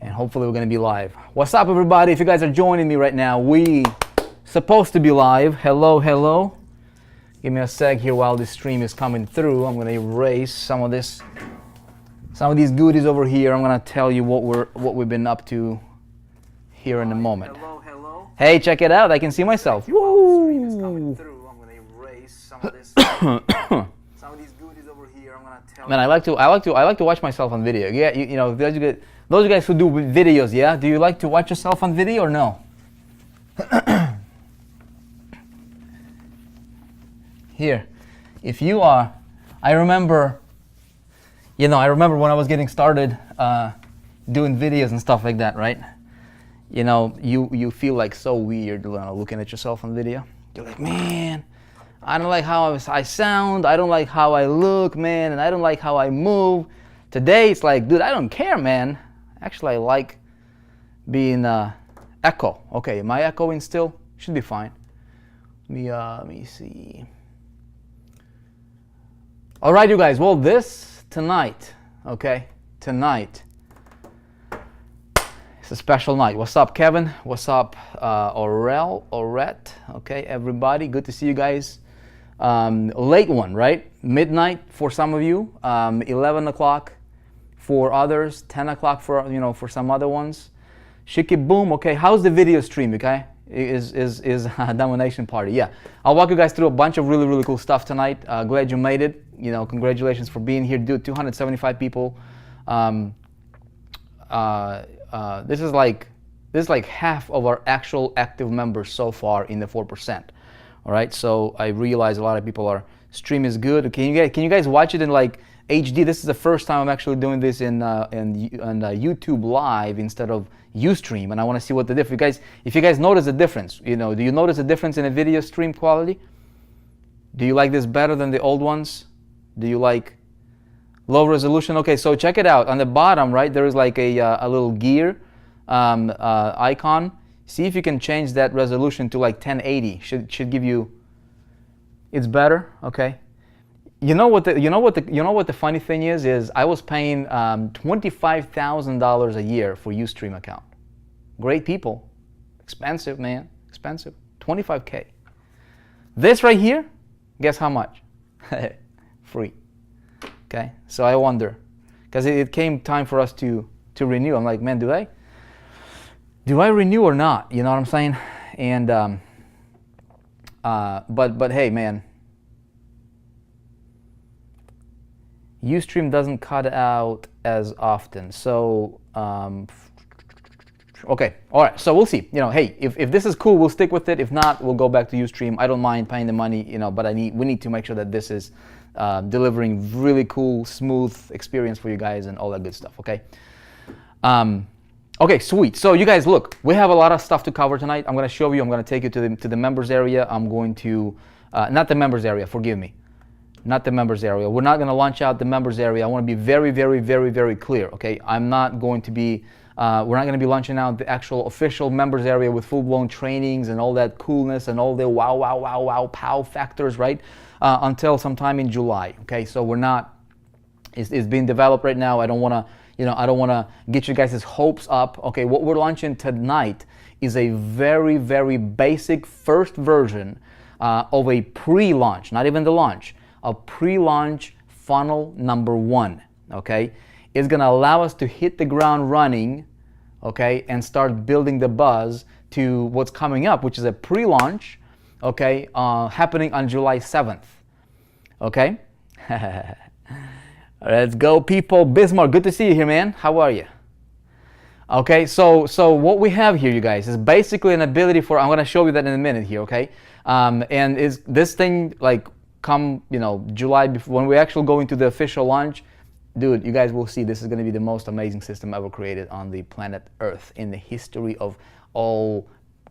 and hopefully we're gonna be live. What's up, everybody? If you guys are joining me right now, we supposed to be live. Hello, hello. Give me a sec here while this stream is coming through. I'm gonna erase some of these goodies over here. I'm gonna tell you what we've been up to here in a moment. Hello, hello. Hey, check it out! I can see myself. Woo! I'm gonna erase some of these goodies over here. I'm gonna tell. Man, I like to watch myself on video. Yeah, you know, those guys who do videos. Yeah, do you like to watch yourself on video or no? Here, if you are, I remember when I was getting started doing videos and stuff like that, right? You know, you feel like so weird looking at yourself on video. You're like, man, I don't like how I sound, I don't like how I look, man, and I don't like how I move. Today, it's like, dude, I don't care, man. Actually, I like being echo. Okay, am I echoing still? Should be fine. Let me see. All right, you guys. Well, tonight, it's a special night. What's up, Kevin? What's up, Orette? Okay, everybody. Good to see you guys. Late one, right? Midnight for some of you. 11 o'clock for others. 10 o'clock for some other ones. Shiki boom. Okay, how's the video stream? Okay, is a domination party. Yeah, I'll walk you guys through a bunch of really cool stuff tonight. Glad you made it. You know, congratulations for being here, dude. 275 people. This is like half of our actual active members so far in the 4%. All right, so I realize a lot of people are stream is good. Can you guys watch it in like HD? This is the first time I'm actually doing this in YouTube Live instead of Ustream, and I want to see what the difference. If you guys notice the difference, do you notice a difference in the video stream quality? Do you like this better than the old ones? Do you like low resolution? Okay, so check it out. On the bottom, right, there is like a little gear icon. See if you can change that resolution to like 1080. Should give you. It's better. Okay. You know what the funny thing is I was paying $25,000 a year for Ustream account. Great people, expensive, man, expensive. 25K. This right here, guess how much? Free. Okay, so I wonder, because it came time for us to renew. I'm like, man, do I renew or not? You know what I'm saying? And but hey, man, Ustream doesn't cut out as often. So okay, all right. So we'll see. Hey, if this is cool, we'll stick with it. If not, we'll go back to Ustream. I don't mind paying the money, but we need to make sure that this is delivering really cool, smooth experience for you guys and all that good stuff. Okay. Okay, sweet. So you guys, look, we have a lot of stuff to cover tonight. I'm going to show you. I'm going to take you to the members area. I'm going to not the members area. Forgive me. Not the members area. We're not going to launch out the members area. I want to be very clear. Okay. I'm not going to be. We're not going to be launching out the actual official members area with full-blown trainings and all that coolness and all the wow, pow factors, right? Until sometime in July. Okay, so we're not. It's being developed right now. I don't want to get you guys' hopes up. Okay, what we're launching tonight is a very basic first version of a pre-launch, not even the launch, a pre-launch funnel number 1. Okay. It's going to allow us to hit the ground running, okay, and start building the buzz to what's coming up, which is a pre-launch, okay, happening on July 7th, okay? Let's go, people. Bismarck, good to see you here, man. How are you? Okay, so what we have here, you guys, is basically an ability for, I'm going to show you that in a minute here, okay? And is this thing, like, come, July, when we actually go into the official launch, dude, you guys will see this is going to be the most amazing system ever created on the planet Earth in the history of all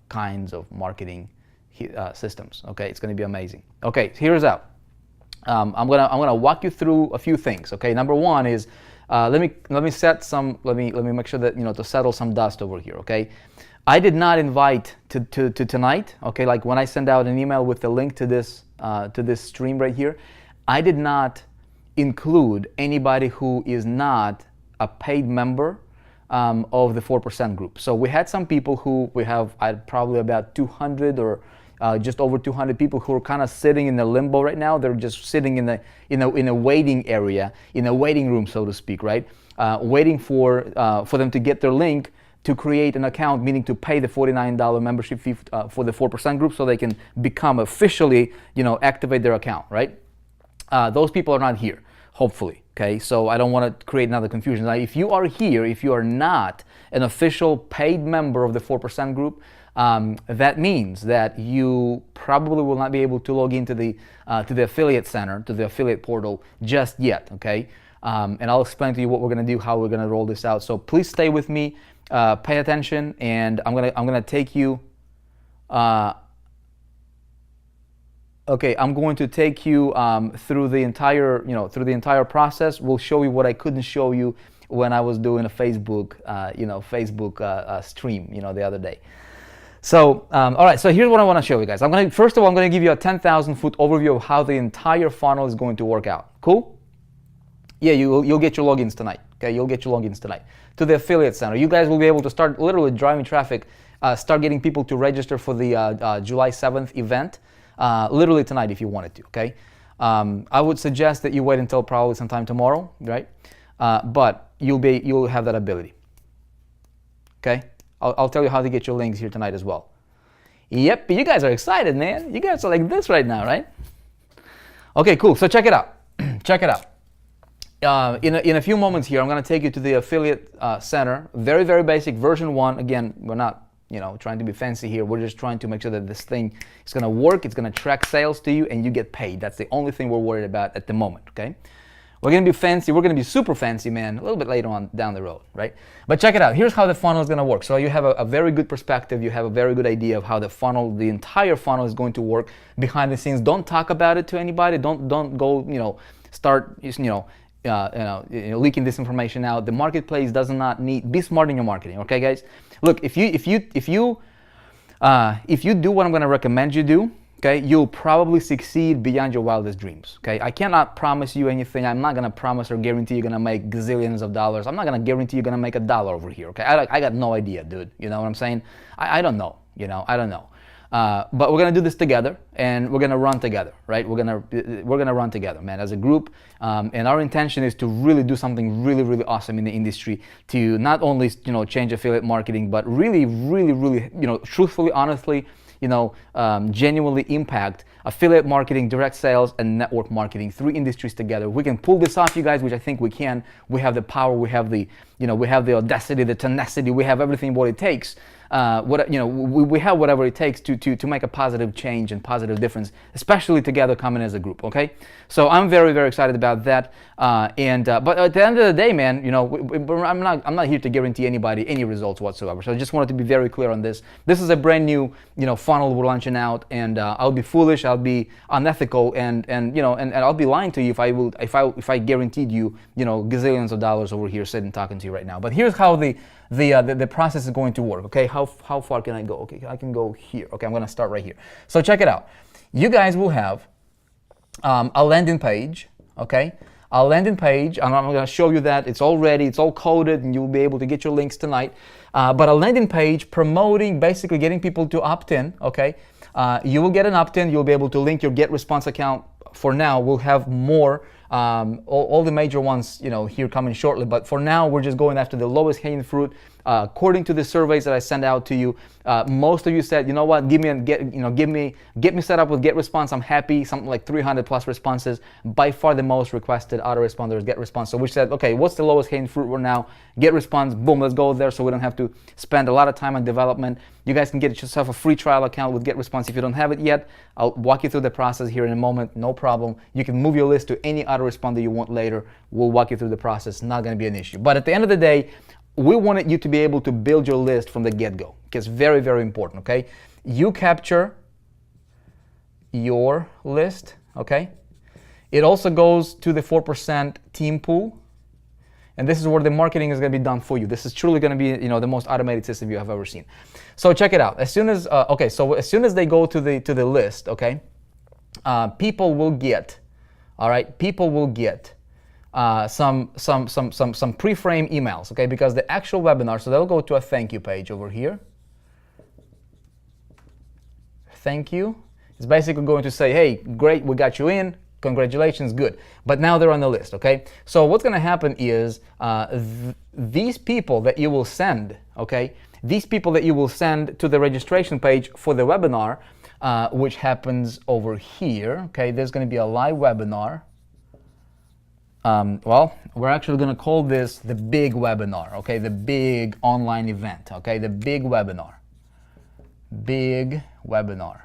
kinds of marketing systems. Okay, it's going to be amazing. Okay, here's out. I'm gonna walk you through a few things. Okay, number one is let me make sure that to settle some dust over here. Okay, I did not invite to tonight. Okay, like when I send out an email with the link to this stream right here, I did not include anybody who is not a paid member of the 4% group. So we had some people who we have probably about 200 or just over 200 people who are kind of sitting in the limbo right now. They're just sitting in a waiting area, in a waiting room, so to speak, right? Waiting for them to get their link to create an account, meaning to pay the $49 membership fee for the 4% group so they can become officially, activate their account, right? Those people are not here, hopefully, okay? So I don't want to create another confusion. Now, if you are here, if you are not an official paid member of the 4% group, that means that you probably will not be able to log into the affiliate center, to the affiliate portal just yet, okay? And I'll explain to you what we're going to do, how we're going to roll this out. So please stay with me, pay attention, and I'm gonna take you. Okay, I'm going to take you through the entire process. We'll show you what I couldn't show you when I was doing a Facebook stream, the other day. So, all right. So here's what I want to show you guys. First of all, I'm going to give you a 10,000-foot overview of how the entire funnel is going to work out. Cool? Yeah, you'll get your logins tonight. Okay, you'll get your logins tonight to the affiliate center. You guys will be able to start literally driving traffic, start getting people to register for the July 7th event. Literally tonight if you wanted to, okay? I would suggest that you wait until probably sometime tomorrow, right? But you'll have that ability, okay? I'll tell you how to get your links here tonight as well. Yep, you guys are excited, man. You guys are like this right now, right? Okay, cool. So check it out. Check it out. In a few moments here, I'm going to take you to the affiliate center. Very, very basic, version 1. Again, we're not trying to be fancy here. We're just trying to make sure that this thing is going to work. It's going to track sales to you and you get paid. That's the only thing we're worried about at the moment, okay? We're going to be fancy. We're going to be super fancy, man, a little bit later on down the road, right? But check it out. Here's how the funnel is going to work. So you have a very good perspective. You have a very good idea of how the entire funnel is going to work behind the scenes. Don't talk about it to anybody. Don't go, start, leaking this information out. The marketplace does not need. Be smart in your marketing, okay, guys? Look, if you do what I'm going to recommend you do, okay, you'll probably succeed beyond your wildest dreams. Okay, I cannot promise you anything. I'm not going to promise or guarantee you're going to make gazillions of dollars. I'm not going to guarantee you're going to make $1 over here. Okay, I got no idea, dude. You know what I'm saying? I don't know. I don't know. But we're gonna do this together, and we're gonna run together, right? We're gonna run together, man, as a group. And our intention is to really do something really, really awesome in the industry to not only change affiliate marketing, but really, really, really, truthfully, honestly, genuinely impact affiliate marketing, direct sales, and network marketing, 3 industries together. We can pull this off, you guys, which I think we can. We have the power, we have the audacity, the tenacity, we have everything what it takes. We have whatever it takes to make a positive change and positive difference, especially together coming as a group, okay? So I'm very, very excited about that. But at the end of the day, man, I'm not here to guarantee anybody any results whatsoever. So I just wanted to be very clear on this. This is a brand new, funnel we're launching out, and I'll be foolish, I'll be unethical, and I'll be lying to you if I guaranteed you, gazillions of dollars over here sitting talking to you right now. But here's how the process is going to work, okay? How far can I go? Okay, I can go here. Okay, I'm gonna start right here. So check it out. You guys will have a landing page, okay? A landing page, and I'm gonna show you that it's all ready, it's all coded, and you'll be able to get your links tonight. But a landing page promoting, basically getting people to opt in, okay? You will get an opt-in, you'll be able to link your GetResponse account. For now, we'll have more, all the major ones, here coming shortly. But for now, we're just going after the lowest hanging fruit. According to the surveys that I sent out to you, most of you said, you know what, get me set up with GetResponse. I'm happy. Something like 300 plus responses. By far the most requested autoresponder is GetResponse. So we said, okay, what's the lowest hanging fruit right now? GetResponse. Boom, let's go there. So we don't have to spend a lot of time on development. You guys can get yourself a free trial account with GetResponse if you don't have it yet. I'll walk you through the process here in a moment. No problem. You can move your list to any autoresponder you want later. We'll walk you through the process. Not going to be an issue. But at the end of the day, we wanted you to be able to build your list from the get-go. It's very, very important, okay? You capture your list, okay? It also goes to the 4% team pool. And this is where the marketing is going to be done for you. This is truly going to be, the most automated system you have ever seen. So check it out. As soon as, as soon as they go to the list, okay, people will get, all right, some pre-frame emails, okay? Because the actual webinar, so they'll go to a thank you page over here. Thank you. It's basically going to say, hey, great, we got you in. Congratulations, good. But now they're on the list, okay? So what's going to happen is these people that you will send, okay? These people that you will send to the registration page for the webinar, which happens over here, okay? There's going to be a live webinar. Well, we're actually going to call this the big webinar, okay? The big online event, okay? The big webinar. Big webinar.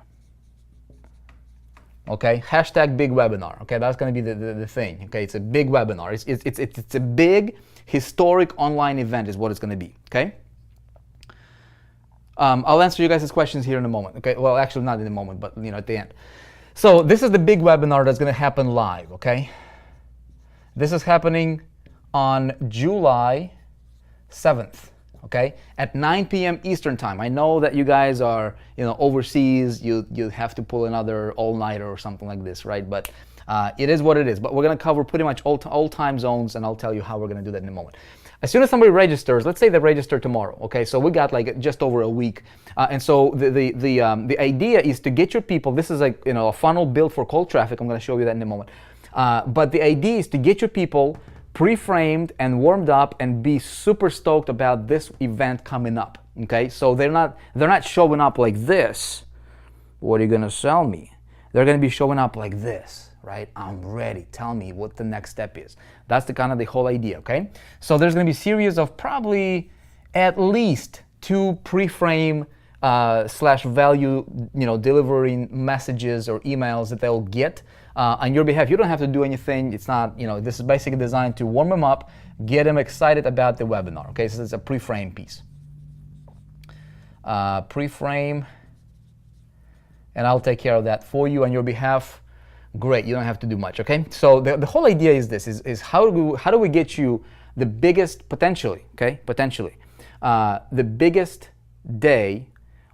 Okay, hashtag big webinar. Okay, that's going to be the thing. Okay, it's a big webinar. It's a big historic online event is what it's going to be. Okay. I'll answer you guys' questions here in a moment. Okay, well, actually not in a moment, but at the end. So this is the big webinar that's going to happen live. Okay, this is happening on July 7th. Okay, at 9 p.m. Eastern time. I know that you guys are, overseas. You have to pull another all-nighter or something like this, right? But it is what it is. But we're going to cover pretty much all time zones, and I'll tell you how we're going to do that in a moment. As soon as somebody registers, let's say they register tomorrow. Okay, so we got like just over a week, and so the idea is to get your people. This is like a funnel built for cold traffic. I'm going to show you that in a moment. But the idea is to get your people pre-framed and warmed up and be super stoked about this event coming up. Okay, so they're not showing up like this. What are you gonna sell me? They're gonna be showing up like this, right? I'm ready. Tell me what the next step is. That's the whole idea. Okay, so there's gonna be a series of probably at least 2 pre-frame slash value delivering messages or emails that they'll get on your behalf. You don't have to do anything. It's not, this is basically designed to warm them up, get them excited about the webinar. Okay, so it's a pre-frame piece. Pre-frame, and I'll take care of that for you on your behalf. Great, you don't have to do much. Okay, so the whole idea is this: is how do we get you the biggest potentially? Okay, potentially the biggest day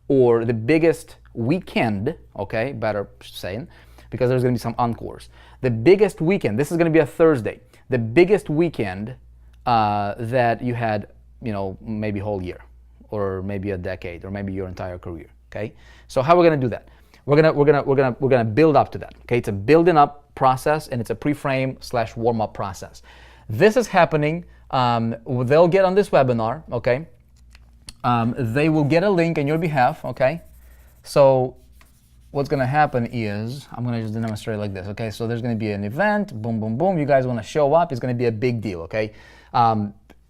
or the biggest weekend. Okay, better saying, because there's going to be some encores. The biggest weekend, this is going to be a Thursday, the biggest weekend that you had, maybe whole year, or maybe a decade, or maybe your entire career. Okay, so how are we going to do that? We're gonna build up to that. Okay, it's a building up process, and it's a pre-frame / warm up process. This is happening. They'll get on this webinar. Okay, they will get a link on your behalf. Okay, so what's going to happen is, I'm going to just demonstrate like this. Okay, so there's going to be an event, boom, boom, boom. You guys want to show up. It's going to be a big deal. Okay,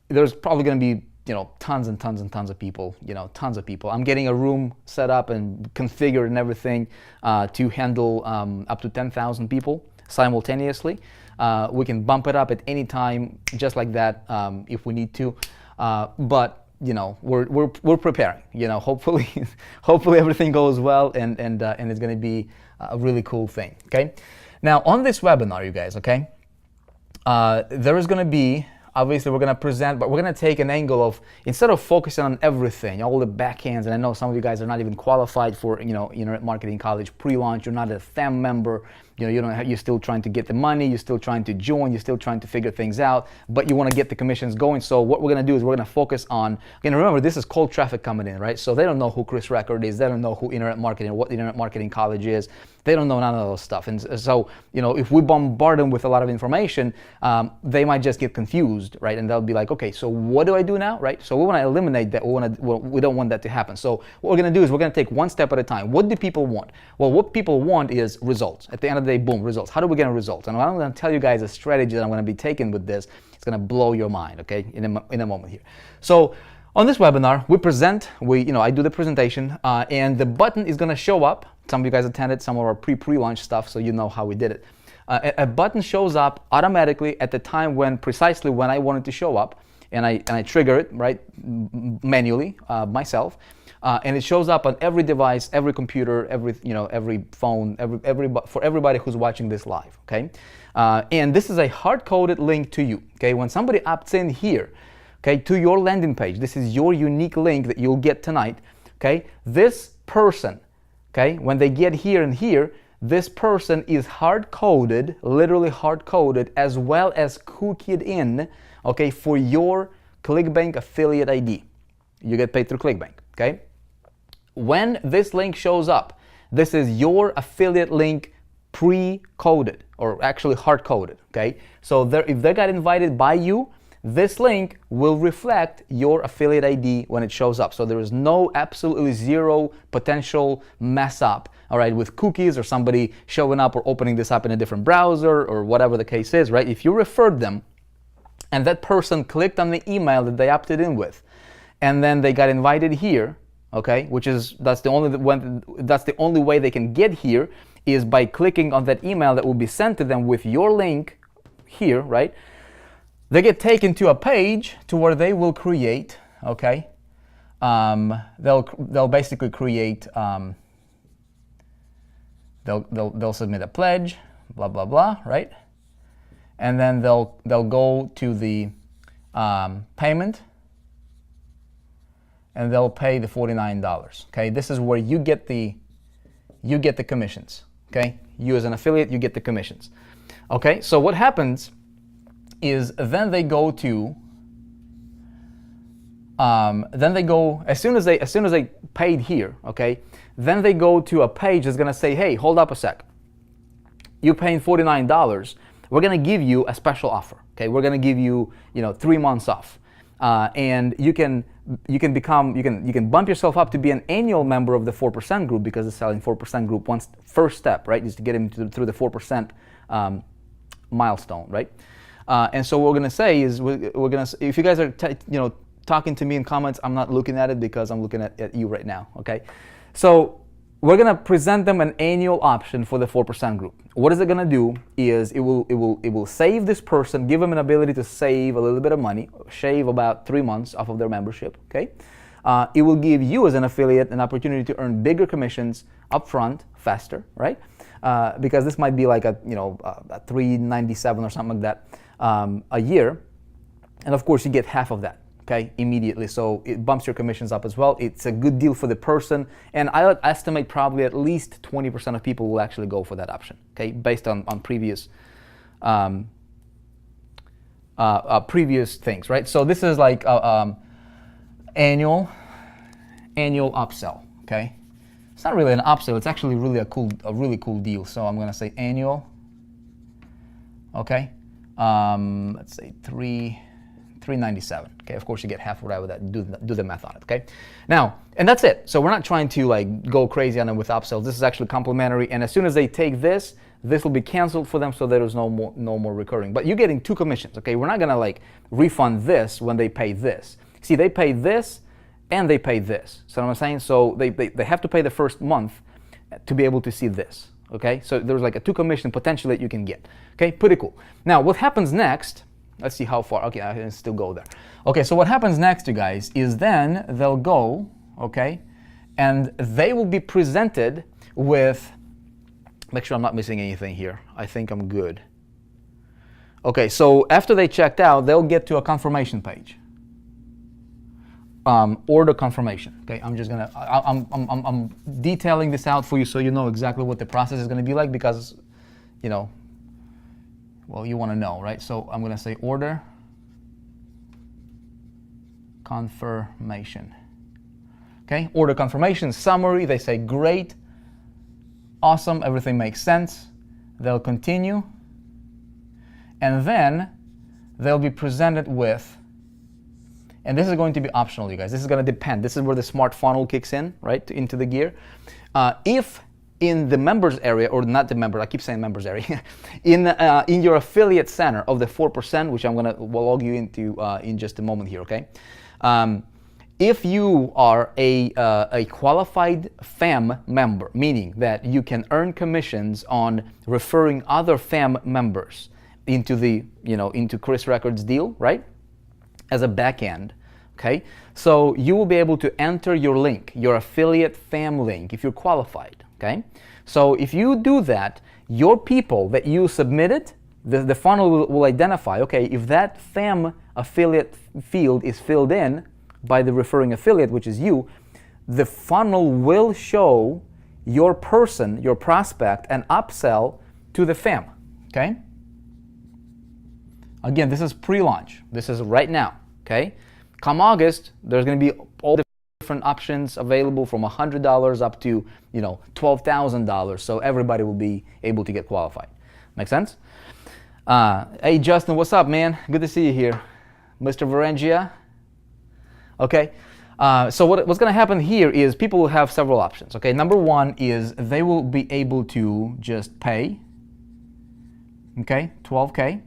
there's probably going to be tons and tons and tons of people. Tons of people. I'm getting a room set up and configured and everything to handle up to 10,000 people simultaneously. We can bump it up at any time, just like that, if we need to. But we're preparing. Hopefully everything goes well, and it's going to be a really cool thing. Okay, now on this webinar, you guys, okay, there is going to be, obviously we're going to present, but we're going to take an angle of, instead of focusing on everything, all the backhands, and I know some of you guys are not even qualified for Internet Marketing College pre-launch. You're not a FAM member. You're still trying to get the money, you're still trying to join, you're still trying to figure things out, but you want to get the commissions going. So what we're going to do is we're going to focus on, again, remember, this is cold traffic coming in, right? So they don't know who Chris Record is, they don't know who Internet Marketing, what Internet Marketing College is, they don't know none of those stuff. And so, if we bombard them with a lot of information, they might just get confused, right? And they'll be like, okay, so what do I do now, right? So we want to eliminate that. We don't want that to happen. So what we're going to do is we're going to take one step at a time. What do people want? Well, what people want is results. At the end of the day, boom, results. How do we get results? And I'm going to tell you guys a strategy that I'm going to be taking with this. It's going to blow your mind, okay, in a moment here. So on this webinar, we present, I do the presentation, and the button is going to show up. Some of you guys attended some of our pre-launch stuff, so you know how we did it. A button shows up automatically at the time precisely when I want it to show up, and I trigger it, right, manually, myself. And it shows up on every device, every computer, every phone, for everybody who's watching this live. Okay, and this is a hard-coded link to you. Okay, when somebody opts in here, okay, to your landing page, this is your unique link that you'll get tonight. Okay, this person, okay, when they get here and here, this person is hard-coded, literally hard-coded, as well as cookied in, okay, for your ClickBank affiliate ID. You get paid through ClickBank, okay? When this link shows up, this is your affiliate link pre-coded, or actually hard-coded, okay? So if they got invited by you, this link will reflect your affiliate ID when it shows up. So there is no, absolutely zero potential mess up, all right, with cookies or somebody showing up or opening this up in a different browser or whatever the case is, right? If you referred them and that person clicked on the email that they opted in with, and then they got invited here, okay, that's the only way they can get here is by clicking on that email that will be sent to them with your link here, right? They get taken to a page to where they will create, okay? They'll basically create, they'll submit a pledge, blah blah blah, right? And then they'll go to the payment, and they'll pay the $49. Okay, this is where you get the commissions. Okay, you as an affiliate, you get the commissions. Okay, so what happens is then they go to as soon as they paid here, okay, then they go to a page that's gonna say, hey, hold up a sec, you're paying $49, we're gonna give you a special offer. Okay, we're gonna give you 3 months off, and you can bump yourself up to be an annual member of the 4% group, because the selling 4% group first step, right, is to get him through the 4% milestone, right? And so what we're gonna say is we're gonna, if you guys are talking to me in comments, I'm not looking at it because I'm looking at you right now. Okay, so we're gonna present them an annual option for the 4% group. What is it gonna do is it will save this person, give them an ability to save a little bit of money, shave about 3 months off of their membership. Okay, it will give you as an affiliate an opportunity to earn bigger commissions upfront, faster, right? Because this might be like a $397 or something like that a year, and of course you get half of that, okay, immediately. So it bumps your commissions up as well. It's a good deal for the person, and I would estimate probably at least 20% of people will actually go for that option, okay, based on previous previous things, right? So this is like annual upsell, okay. It's not really an upsell, it's actually really a really cool deal. So I'm gonna say annual, okay. Let's say $397. Okay, of course you get half of that with that. Do the math on it. Okay, now, and that's it. So we're not trying to like go crazy on them with upsells. This is actually complimentary, and as soon as they take this will be canceled for them, so there is no more recurring. But you're getting 2 commissions. Okay, we're not gonna like refund this when they pay this. See, they pay this and they pay this. So what I'm saying, so they have to pay the first month to be able to see this. Okay, so there's like a 2 commission potential that you can get. Okay, pretty cool. Now, what happens next? Let's see how far. Okay, I can still go there. Okay, so what happens next, you guys, is then they'll go, okay, and they will be presented with, make sure I'm not missing anything here. I think I'm good. Okay, so after they checked out, they'll get to a confirmation page. Order confirmation. Okay, I'm just gonna, I'm detailing this out for you so you know exactly what the process is gonna be like, because, well, you want to know, right? So I'm gonna say order confirmation. Okay, order confirmation summary. They say great, awesome, everything makes sense. They'll continue, and then they'll be presented with. And this is going to be optional, you guys. This is going to depend. This is where the smart funnel kicks in, right, into the gear. If in the members area, or not the member, I keep saying members area, in your affiliate center of the 4%, which I'm going to log you into in just a moment here, okay? If you are a qualified FAM member, meaning that you can earn commissions on referring other FAM members into the, into Chris Records deal, right? As a back end, okay? So you will be able to enter your link, your affiliate FAM link, if you're qualified, okay? So if you do that, your people that you submitted, the funnel will identify, okay, if that FAM affiliate field is filled in by the referring affiliate, which is you, the funnel will show your person, your prospect, and upsell to the fam, okay? Again, this is pre-launch. This is right now, okay? Come August, there's going to be all different options available from $100 up to, $12,000. So everybody will be able to get qualified. Make sense? Hey, Justin, what's up, man? Good to see you here. Mr. Varengia. Okay. So what's going to happen here is people will have several options. Okay. Number one is they will be able to just pay. Okay. $12K.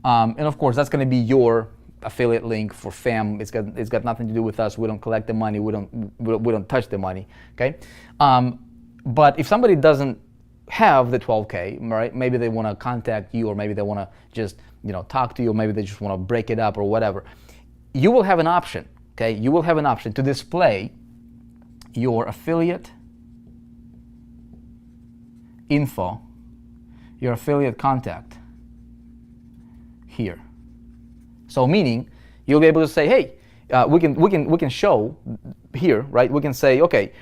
And of course, that's going to be your affiliate link for FAM. It's got nothing to do with us. We don't collect the money. We don't touch the money. Okay. But if somebody doesn't have the 12K, right? Maybe they want to contact you, or maybe they want to just talk to you, or maybe they just want to break it up or whatever. You will have an option. Okay. You will have an option to display your affiliate info, your affiliate contact here. So meaning you'll be able to say, hey, we can show here, right? We can say, okay,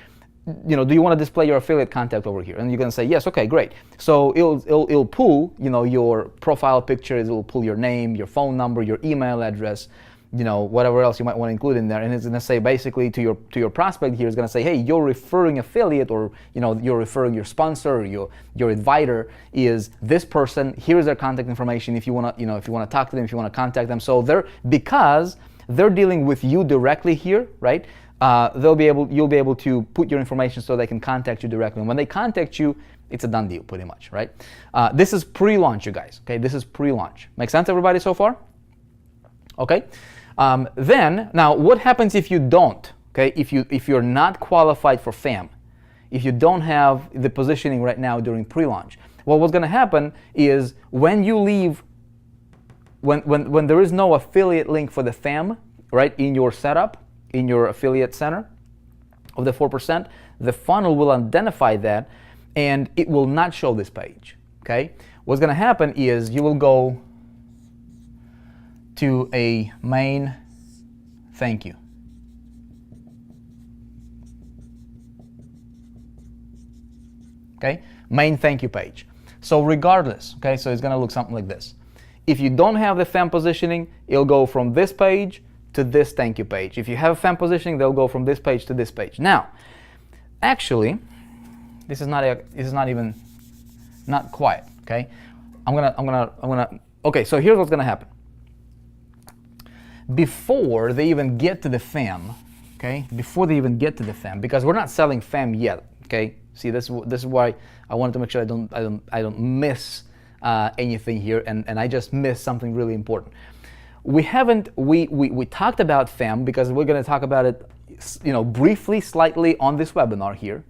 do you want to display your affiliate contact over here? And you're going to say yes. Okay, great. So it'll pull your profile picture. It'll pull your name, your phone number, your email address, whatever else you might want to include in there. And it's going to say basically to your prospect here, it's going to say, hey, your referring affiliate, or you're referring your sponsor, or your inviter is this person. Here's their contact information. If you want to if you want to talk to them, if you want to contact them. So because they're dealing with you directly here, right? You'll be able to put your information so they can contact you directly. And when they contact you, it's a done deal, pretty much, right? This is pre-launch, you guys. Okay, this is pre-launch. Make sense, everybody, so far? Okay. Then now, what happens if you don't? Okay, if you're not qualified for FAM, if you don't have the positioning right now during pre-launch, well, what's going to happen is when you leave, when there is no affiliate link for the FAM, right, in your setup, in your affiliate center of the 4%, the funnel will identify that, and it will not show this page. Okay, what's going to happen is you will go to a main thank you. Okay, main thank you page. So regardless, okay, so it's going to look something like this. If you don't have the FAM positioning, it'll go from this page to this thank you page. If you have FAM positioning, they'll go from this page to this page. Now, actually, this is not even quiet. Okay, okay, so here's what's gonna happen. Before they even get to the FAM, okay, because we're not selling FAM yet, okay. See, this is why I wanted to make sure I don't miss anything here, and I just missed something really important. We talked about FAM because we're going to talk about it, briefly, slightly on this webinar here.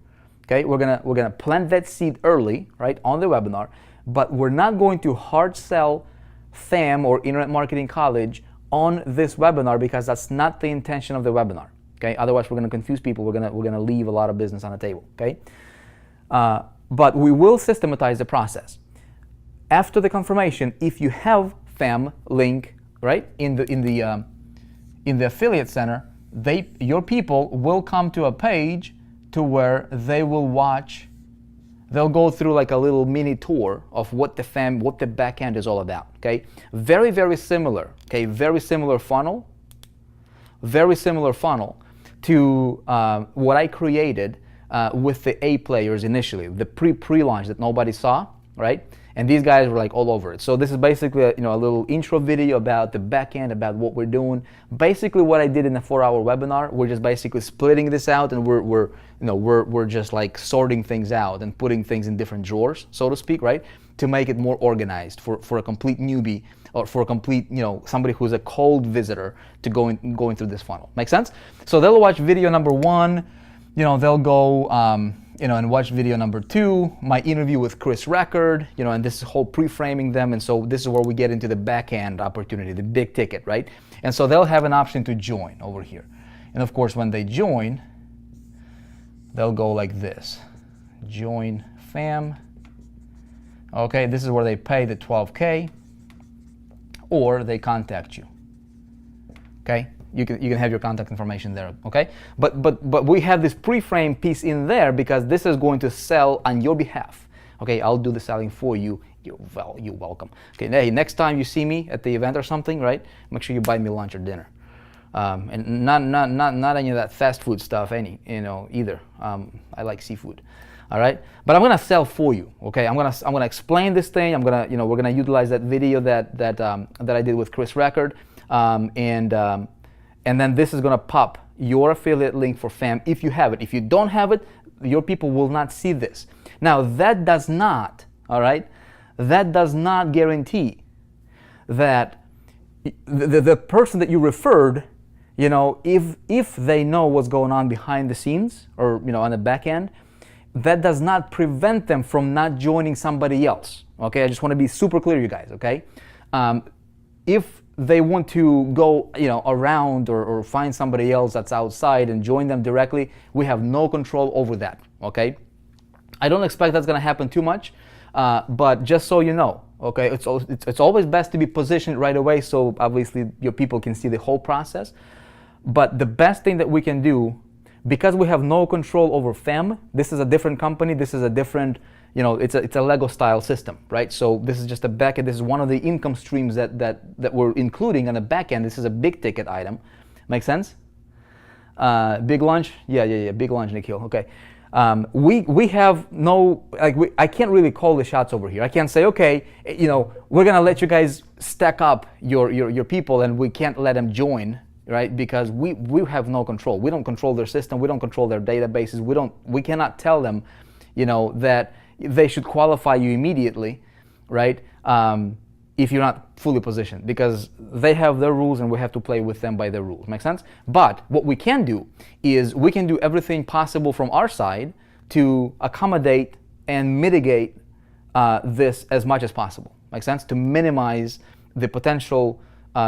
Okay, we're gonna plant that seed early, right, on the webinar, but we're not going to hard sell FAM or Internet Marketing College on this webinar because that's not the intention of the webinar. Okay, otherwise we're going to confuse people. We're gonna leave a lot of business on the table. Okay, but we will systematize the process. After the confirmation, if you have FAM link, right, in the affiliate center, your people will come to a page to where they will watch. They'll go through like a little mini tour of what the back end is all about. Okay, very, very similar. Okay, very similar funnel. Very similar funnel to what I created with the A players initially, the pre-launch that nobody saw, right? And these guys were like all over it. So this is basically a little intro video about the back end, about what we're doing. Basically, what I did in the 4-hour webinar, we're just basically splitting this out, and we're just like sorting things out and putting things in different drawers, so to speak, right? To make it more organized for a complete newbie, or for a complete, somebody who's a cold visitor to going through this funnel. Make sense? So they'll watch video number 1, they'll go, and watch video number 2, my interview with Chris Record, and this is whole pre-framing them. And so this is where we get into the back end opportunity, the big ticket, right? And so they'll have an option to join over here. And of course, when they join, they'll go like this, join FAM. Okay, this is where they pay the $12K, or they contact you. Okay, you can have your contact information there, okay? But we have this pre-frame piece in there because this is going to sell on your behalf, okay? I'll do the selling for you. You're welcome. Okay, hey, next time you see me at the event or something, right? Make sure you buy me lunch or dinner, and not any of that fast food stuff, either. I like seafood. All right, but I'm gonna sell for you. Okay, I'm gonna explain this thing. We're gonna utilize that video that I did with Chris Record, and then this is gonna pop your affiliate link for FAM if you have it. If you don't have it, your people will not see this. Now that does not, all right, that does not guarantee that the person that you referred, if they know what's going on behind the scenes or on the back end, that does not prevent them from not joining somebody else. Okay, I just want to be super clear, you guys. Okay, if they want to go, around or find somebody else that's outside and join them directly, we have no control over that. Okay, I don't expect that's going to happen too much, but just so you know, okay, it's always best to be positioned right away so obviously your people can see the whole process. But the best thing that we can do, because we have no control over FEM, this is a different company, this is a different, it's a Lego style system, right? So this is just a back end, this is one of the income streams that we're including on the back end. This is a big ticket item. Make sense? Big lunch? Yeah, big lunch, Nikhil, okay. We have no, I can't really call the shots over here. I can't say, okay, we're gonna let you guys stack up your people and we can't let them join, right? Because we have no control. We don't control their system. We don't control their databases. We cannot tell them, that they should qualify you immediately, right? If you're not fully positioned, because they have their rules and we have to play with them by their rules. Make sense? But what we can do is we can do everything possible from our side to accommodate and mitigate this as much as possible. Make sense? To minimize the potential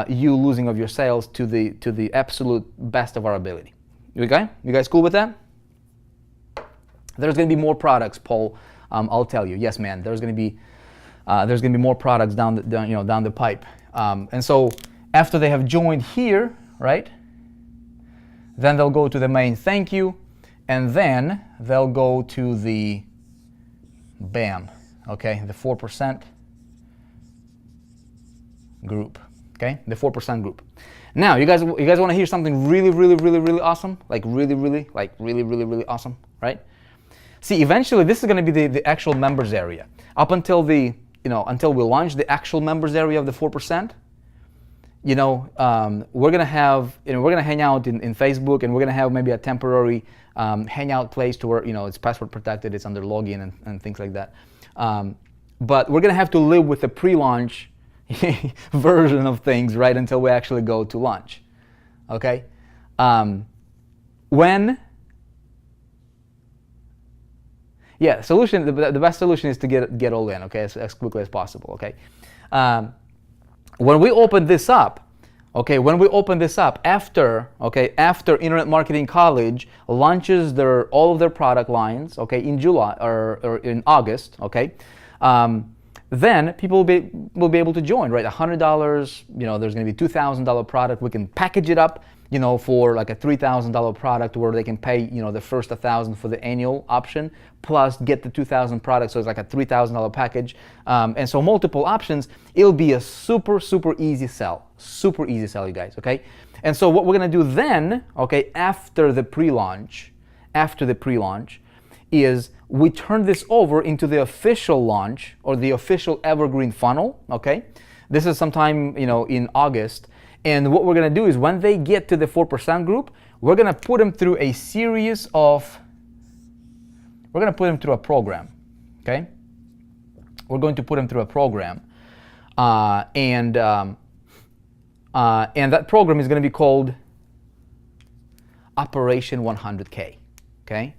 you losing of your sales to the absolute best of our ability. Okay? You guys cool with that? There's going to be more products, Paul. I'll tell you. Yes, man. There's going to be more products down the pipe. And so after they have joined here, right? Then they'll go to the main thank you, and then they'll go to the BAM. Okay, the 4% group. Okay, the 4% group. Now, you guys want to hear something really awesome? Really awesome, right? See, eventually this is going to be the actual members area. Up until until we launch the actual members area of the 4%, we're gonna have, we're gonna hang out in Facebook, and we're gonna have maybe a temporary hangout place to where it's password protected, it's under login and things like that. But we're gonna have to live with the pre-launch version of things, right, until we actually go to launch. Okay, solution. The best solution is to get all in. Okay, as quickly as possible. Okay, when we open this up, after Internet Marketing College launches all of their product lines, okay, in July or in August, okay. Then people will be able to join, right? $100, there's going to be $2,000 product. We can package it up, for like a $3,000 product where they can pay, the first $1,000 for the annual option, plus get the 2,000 products. So it's like a $3,000 package. And so multiple options. It'll be a super easy sell, you guys, okay? And so what we're going to do then, okay, after the pre-launch, is we turn this over into the official launch or the official evergreen funnel, okay? This is sometime, in August. And what we're gonna do is when they get to the 4% group, we're gonna put them through a program, okay? We're going to put them through a program. And that program is gonna be called Operation 100K, okay?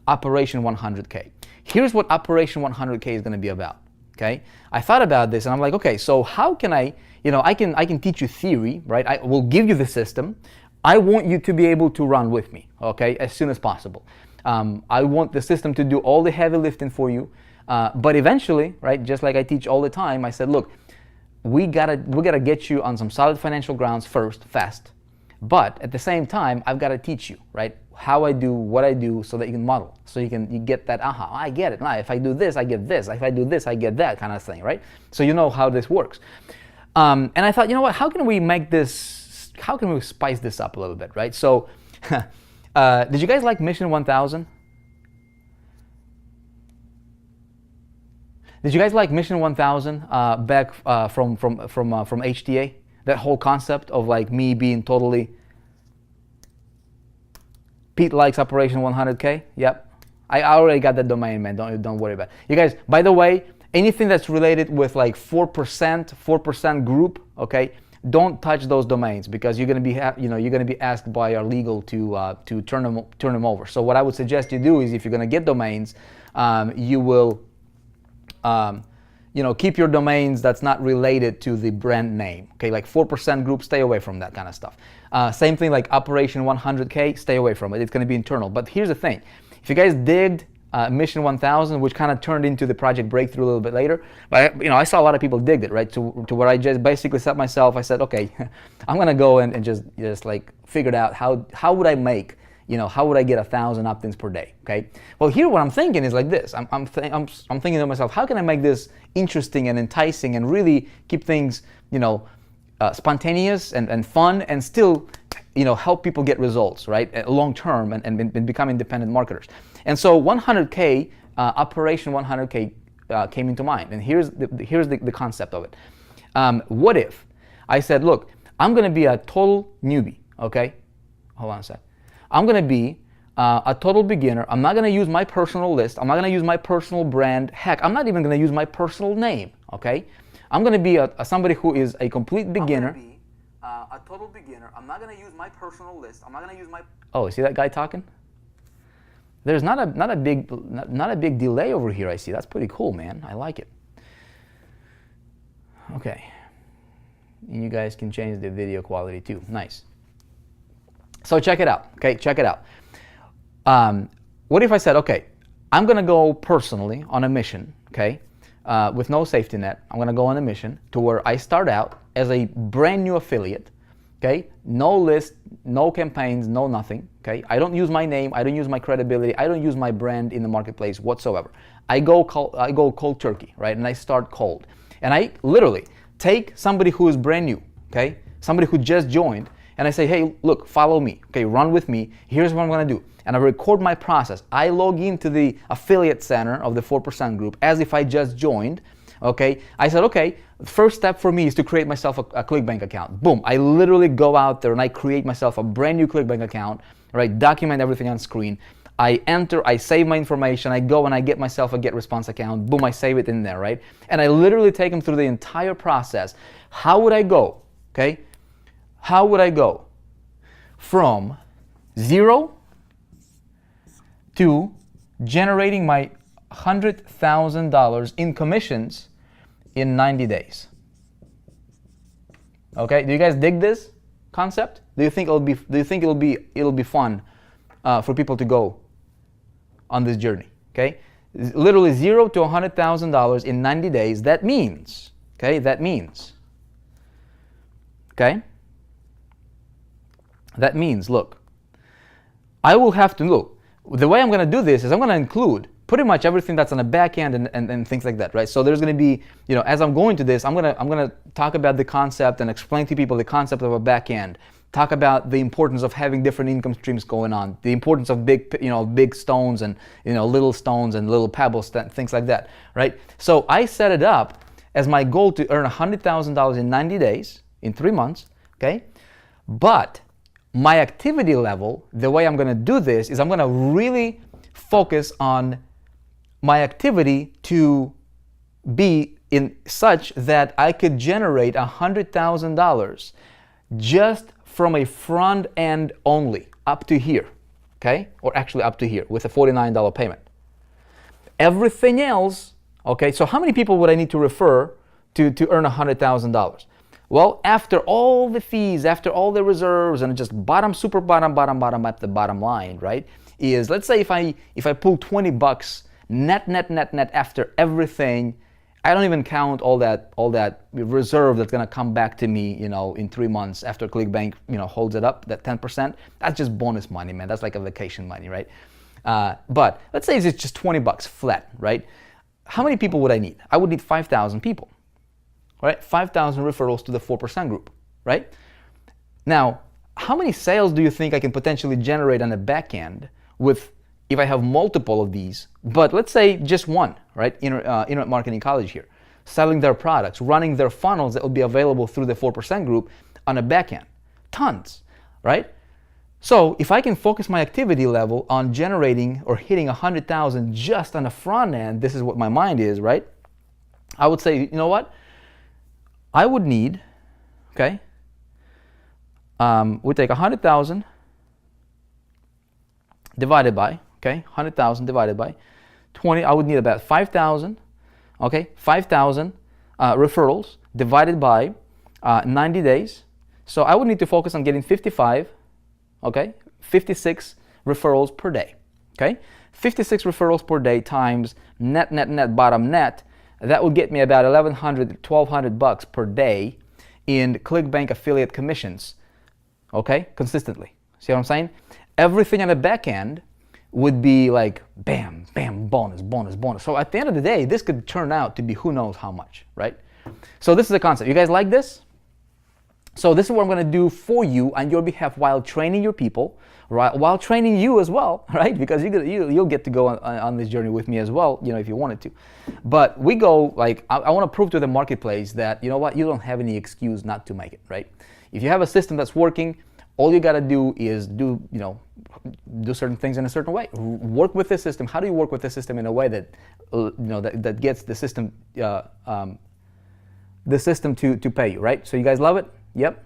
Operation 100K. Here's what Operation 100K is going to be about. Okay, I thought about this and I'm like, okay, so how can I can teach you theory, right? I will give you the system. I want you to be able to run with me, okay, as soon as possible. I want the system to do all the heavy lifting for you, but eventually, right, just like I teach all the time, I said, look, we gotta get you on some solid financial grounds first, fast. But at the same time, I've got to teach you, right? How I do what I do so that you can model. So you get that, I get it. Now, if I do this, I get this. If I do this, I get that kind of thing, right? So you know how this works. And I thought, you know what, how can we spice this up a little bit, right? So did you guys like Mission 1000? Did you guys like Mission 1000 back from HTA? That whole concept of like me being totally Pete likes Operation 100K. Yep, I already got that domain, man. Don't worry about it. You guys, by the way, anything that's related with like 4% group, okay? Don't touch those domains because you're gonna be asked by our legal to turn them over. So what I would suggest you do is if you're gonna get domains, you will keep your domains that's not related to the brand name. Okay, like 4% group, stay away from that kind of stuff. Same thing like Operation 100K, stay away from it. It's going to be internal. But here's the thing: if you guys digged Mission 1000, which kind of turned into the Project Breakthrough a little bit later, but I saw a lot of people digged it, right? To where I just basically set myself. I said, okay, I'm going to go and just like figured out how would I make. How would I get 1,000 opt-ins per day? Okay. Well, here what I'm thinking is like this. I'm thinking to myself, how can I make this interesting and enticing and really keep things, spontaneous and fun and still, help people get results, right? Long term and become independent marketers. And so 100K, Operation 100K came into mind. And here's the concept of it. What if I said, look, I'm going to be a total newbie. Okay. Hold on a sec. I'm going to be a total beginner. I'm not going to use my personal list. I'm not going to use my personal brand. Heck, I'm not even going to use my personal name, okay? I'm going to be somebody who is a complete beginner. I'm going to be a total beginner. I'm not going to use my personal list. I'm not going to use my... Oh, see that guy talking? There's not a big delay over here, I see. That's pretty cool, man. I like it. Okay. And you guys can change the video quality too. Nice. So check it out, okay? Check it out. What if I said, okay, I'm going to go personally on a mission, okay, with no safety net. I'm going to go on a mission to where I start out as a brand new affiliate, okay? No list, no campaigns, no nothing, okay? I don't use my name. I don't use my credibility. I don't use my brand in the marketplace whatsoever. I go cold turkey, right? And I start cold. And I literally take somebody who is brand new, okay? Somebody who just joined, and I say, hey, look, follow me, okay, run with me. Here's what I'm going to do. And I record my process. I log into the affiliate center of the 4% group as if I just joined, okay. I said, okay, the first step for me is to create myself a ClickBank account. Boom, I literally go out there and I create myself a brand new ClickBank account, right, document everything on screen. I enter, I save my information, I go and I get myself a GetResponse account. Boom, I save it in there, right. And I literally take them through the entire process. How would I go, okay? How would I go from 0 to generating my $100,000 in commissions in 90 days? Okay, do you guys dig this concept? Do you think it'll be fun for people to go on this journey? Okay, literally 0 to $100,000 in 90 days. That means, okay, that means, look, I will have to look. The way I'm going to do this is I'm going to include pretty much everything that's on the back end and things like that, right? So there's going to be, as I'm going to this, I'm going to talk about the concept and explain to people the concept of a back end. Talk about the importance of having different income streams going on, the importance of big stones and little stones and little pebbles, things like that, right? So I set it up as my goal to earn $100,000 in 90 days, in 3 months, okay? But my activity level, the way I'm going to do this is I'm going to really focus on my activity to be in such that I could generate $100,000 just from a front end only, up to here, okay? Or actually up to here with a $49 payment. Everything else, okay, so how many people would I need to refer to earn $100,000? Well, after all the fees, after all the reserves, and just super bottom at the bottom line, right? Is, let's say if I pull $20 net after everything, I don't even count all that reserve that's gonna come back to me, in 3 months after ClickBank, holds it up, that 10%. That's just bonus money, man. That's like a vacation money, right? But let's say it's just $20 flat, right? How many people would I need? I would need 5,000 people, right? 5,000 referrals to the 4% group, right? Now, how many sales do you think I can potentially generate on the back end if I have multiple of these, but let's say just one, right? Internet Marketing College here, selling their products, running their funnels that will be available through the 4% group on the back end. Tons, right? So if I can focus my activity level on generating or hitting 100,000 just on the front end, this is what my mind is, right? I would say, you know what? I would need, okay, we take 100,000 divided by, okay, 100,000 divided by 20, I would need about 5,000, okay, 5,000 referrals divided by 90 days. So I would need to focus on getting 55, okay, 56 referrals per day, okay? 56 referrals per day times net, bottom net, that would get me about $1,100, $1,200 per day in ClickBank affiliate commissions, okay, consistently. See what I'm saying? Everything on the back end would be like bam, bam, bonus, bonus, bonus. So at the end of the day, this could turn out to be who knows how much, right? So this is the concept. You guys like this? So this is what I'm going to do for you on your behalf while training your people, right? While training you as well, right? Because you'll get to go on this journey with me as well, if you wanted to. But we go like, I want to prove to the marketplace that, you know what, you don't have any excuse not to make it, right? If you have a system that's working, all you got to do is do certain things in a certain way. Work with the system. How do you work with the system in a way that, that gets the system to pay you, right? So you guys love it? Yep.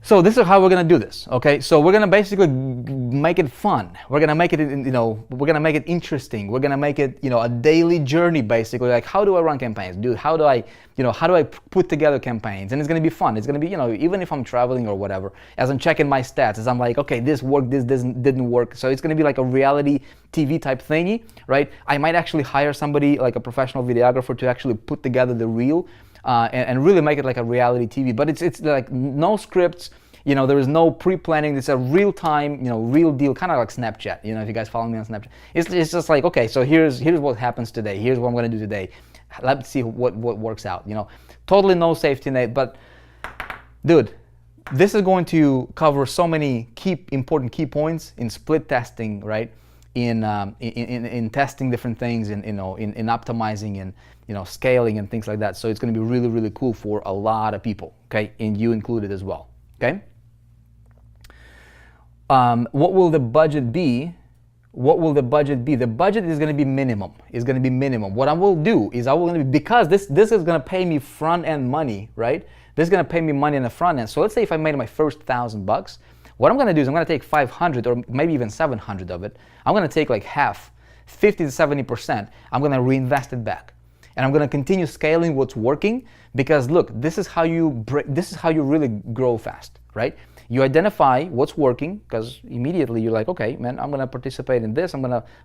So this is how we're gonna do this, okay? So we're gonna basically make it fun. We're gonna make it, we're gonna make it interesting. We're gonna make it, a daily journey, basically. Like, how do I run campaigns, dude? How do I put together campaigns? And it's gonna be fun. It's gonna be, even if I'm traveling or whatever, as I'm checking my stats, as I'm like, okay, this worked, this didn't work. So it's gonna be like a reality TV type thingy, right? I might actually hire somebody like a professional videographer to actually put together the reel. And really make it like a reality TV, but it's like no scripts, there is no pre-planning. It's a real time, real deal, kind of like Snapchat. If you guys follow me on Snapchat, it's just like, okay, so here's what happens today. Here's what I'm gonna do today. Let's see what works out. Totally no safety net, but dude, this is going to cover so many important key points in split testing, right? In testing different things, in optimizing and scaling and things like that. So it's going to be really, really cool for a lot of people, okay, and you included as well, okay. What will the budget be? What will the budget be? The budget is going to be minimum. What I will do is because this is going to pay me front end money, right? This is going to pay me money in the front end. So let's say if I made my first $1,000. What I'm going to do is I'm going to take 500 or maybe even 700 of it. I'm going to take like half, 50 to 70%. I'm going to reinvest it back. And I'm going to continue scaling what's working, because look, this is how you really grow fast, right? You identify what's working, because immediately you're like, okay, man, I'm going to participate in this.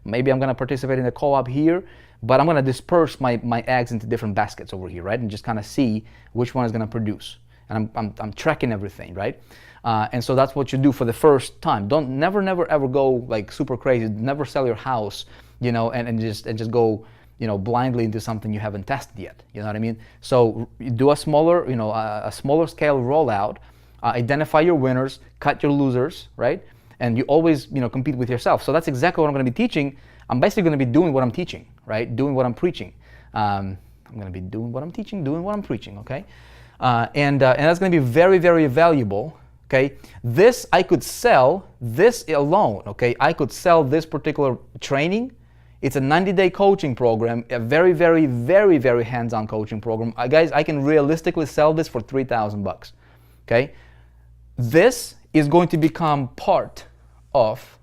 Maybe I'm going to participate in the co-op here, but I'm going to disperse my eggs into different baskets over here, right? And just kind of see which one is going to produce. And I'm tracking everything, right? And so that's what you do for the first time. Never ever go like super crazy. Never sell your house, and just go, blindly into something you haven't tested yet. You know what I mean? So you do a smaller scale rollout. Identify your winners, cut your losers, right? And you always, compete with yourself. So that's exactly what I'm going to be teaching. I'm basically going to be doing what I'm teaching, right? Doing what I'm preaching. I'm going to be doing what I'm teaching, doing what I'm preaching. Okay, and that's going to be very, very valuable. Okay, this I could sell this alone. Okay, I could sell this particular training. It's a 90-day coaching program, a very, very, very, very hands-on coaching program. Guys, I can realistically sell this for $3,000. Okay, this is going to become part of.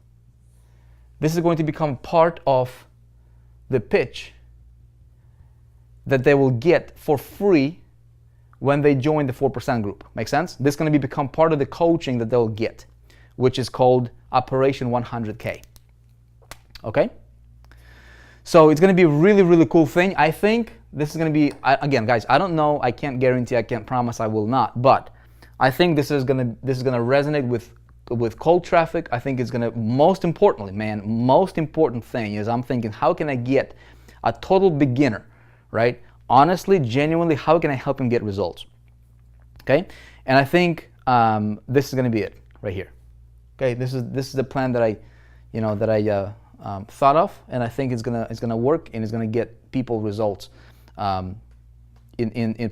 This is going to become part of the pitch that they will get for free when they join the 4% group. Make sense? This is going to become part of the coaching that they'll get, which is called Operation 100K. Okay? So it's going to be a really, really cool thing. I think This is going to be, again, guys, I don't know. I can't guarantee. I can't promise I will not. But I think this is going to resonate with cold traffic. I think it's going to, most importantly, man, most important thing is I'm thinking, how can I get a total beginner, right? Honestly, genuinely, how can I help him get results? Okay, and I think this is going to be it right here. Okay, this is the plan that I thought of, and I think it's gonna work, and it's gonna get people results in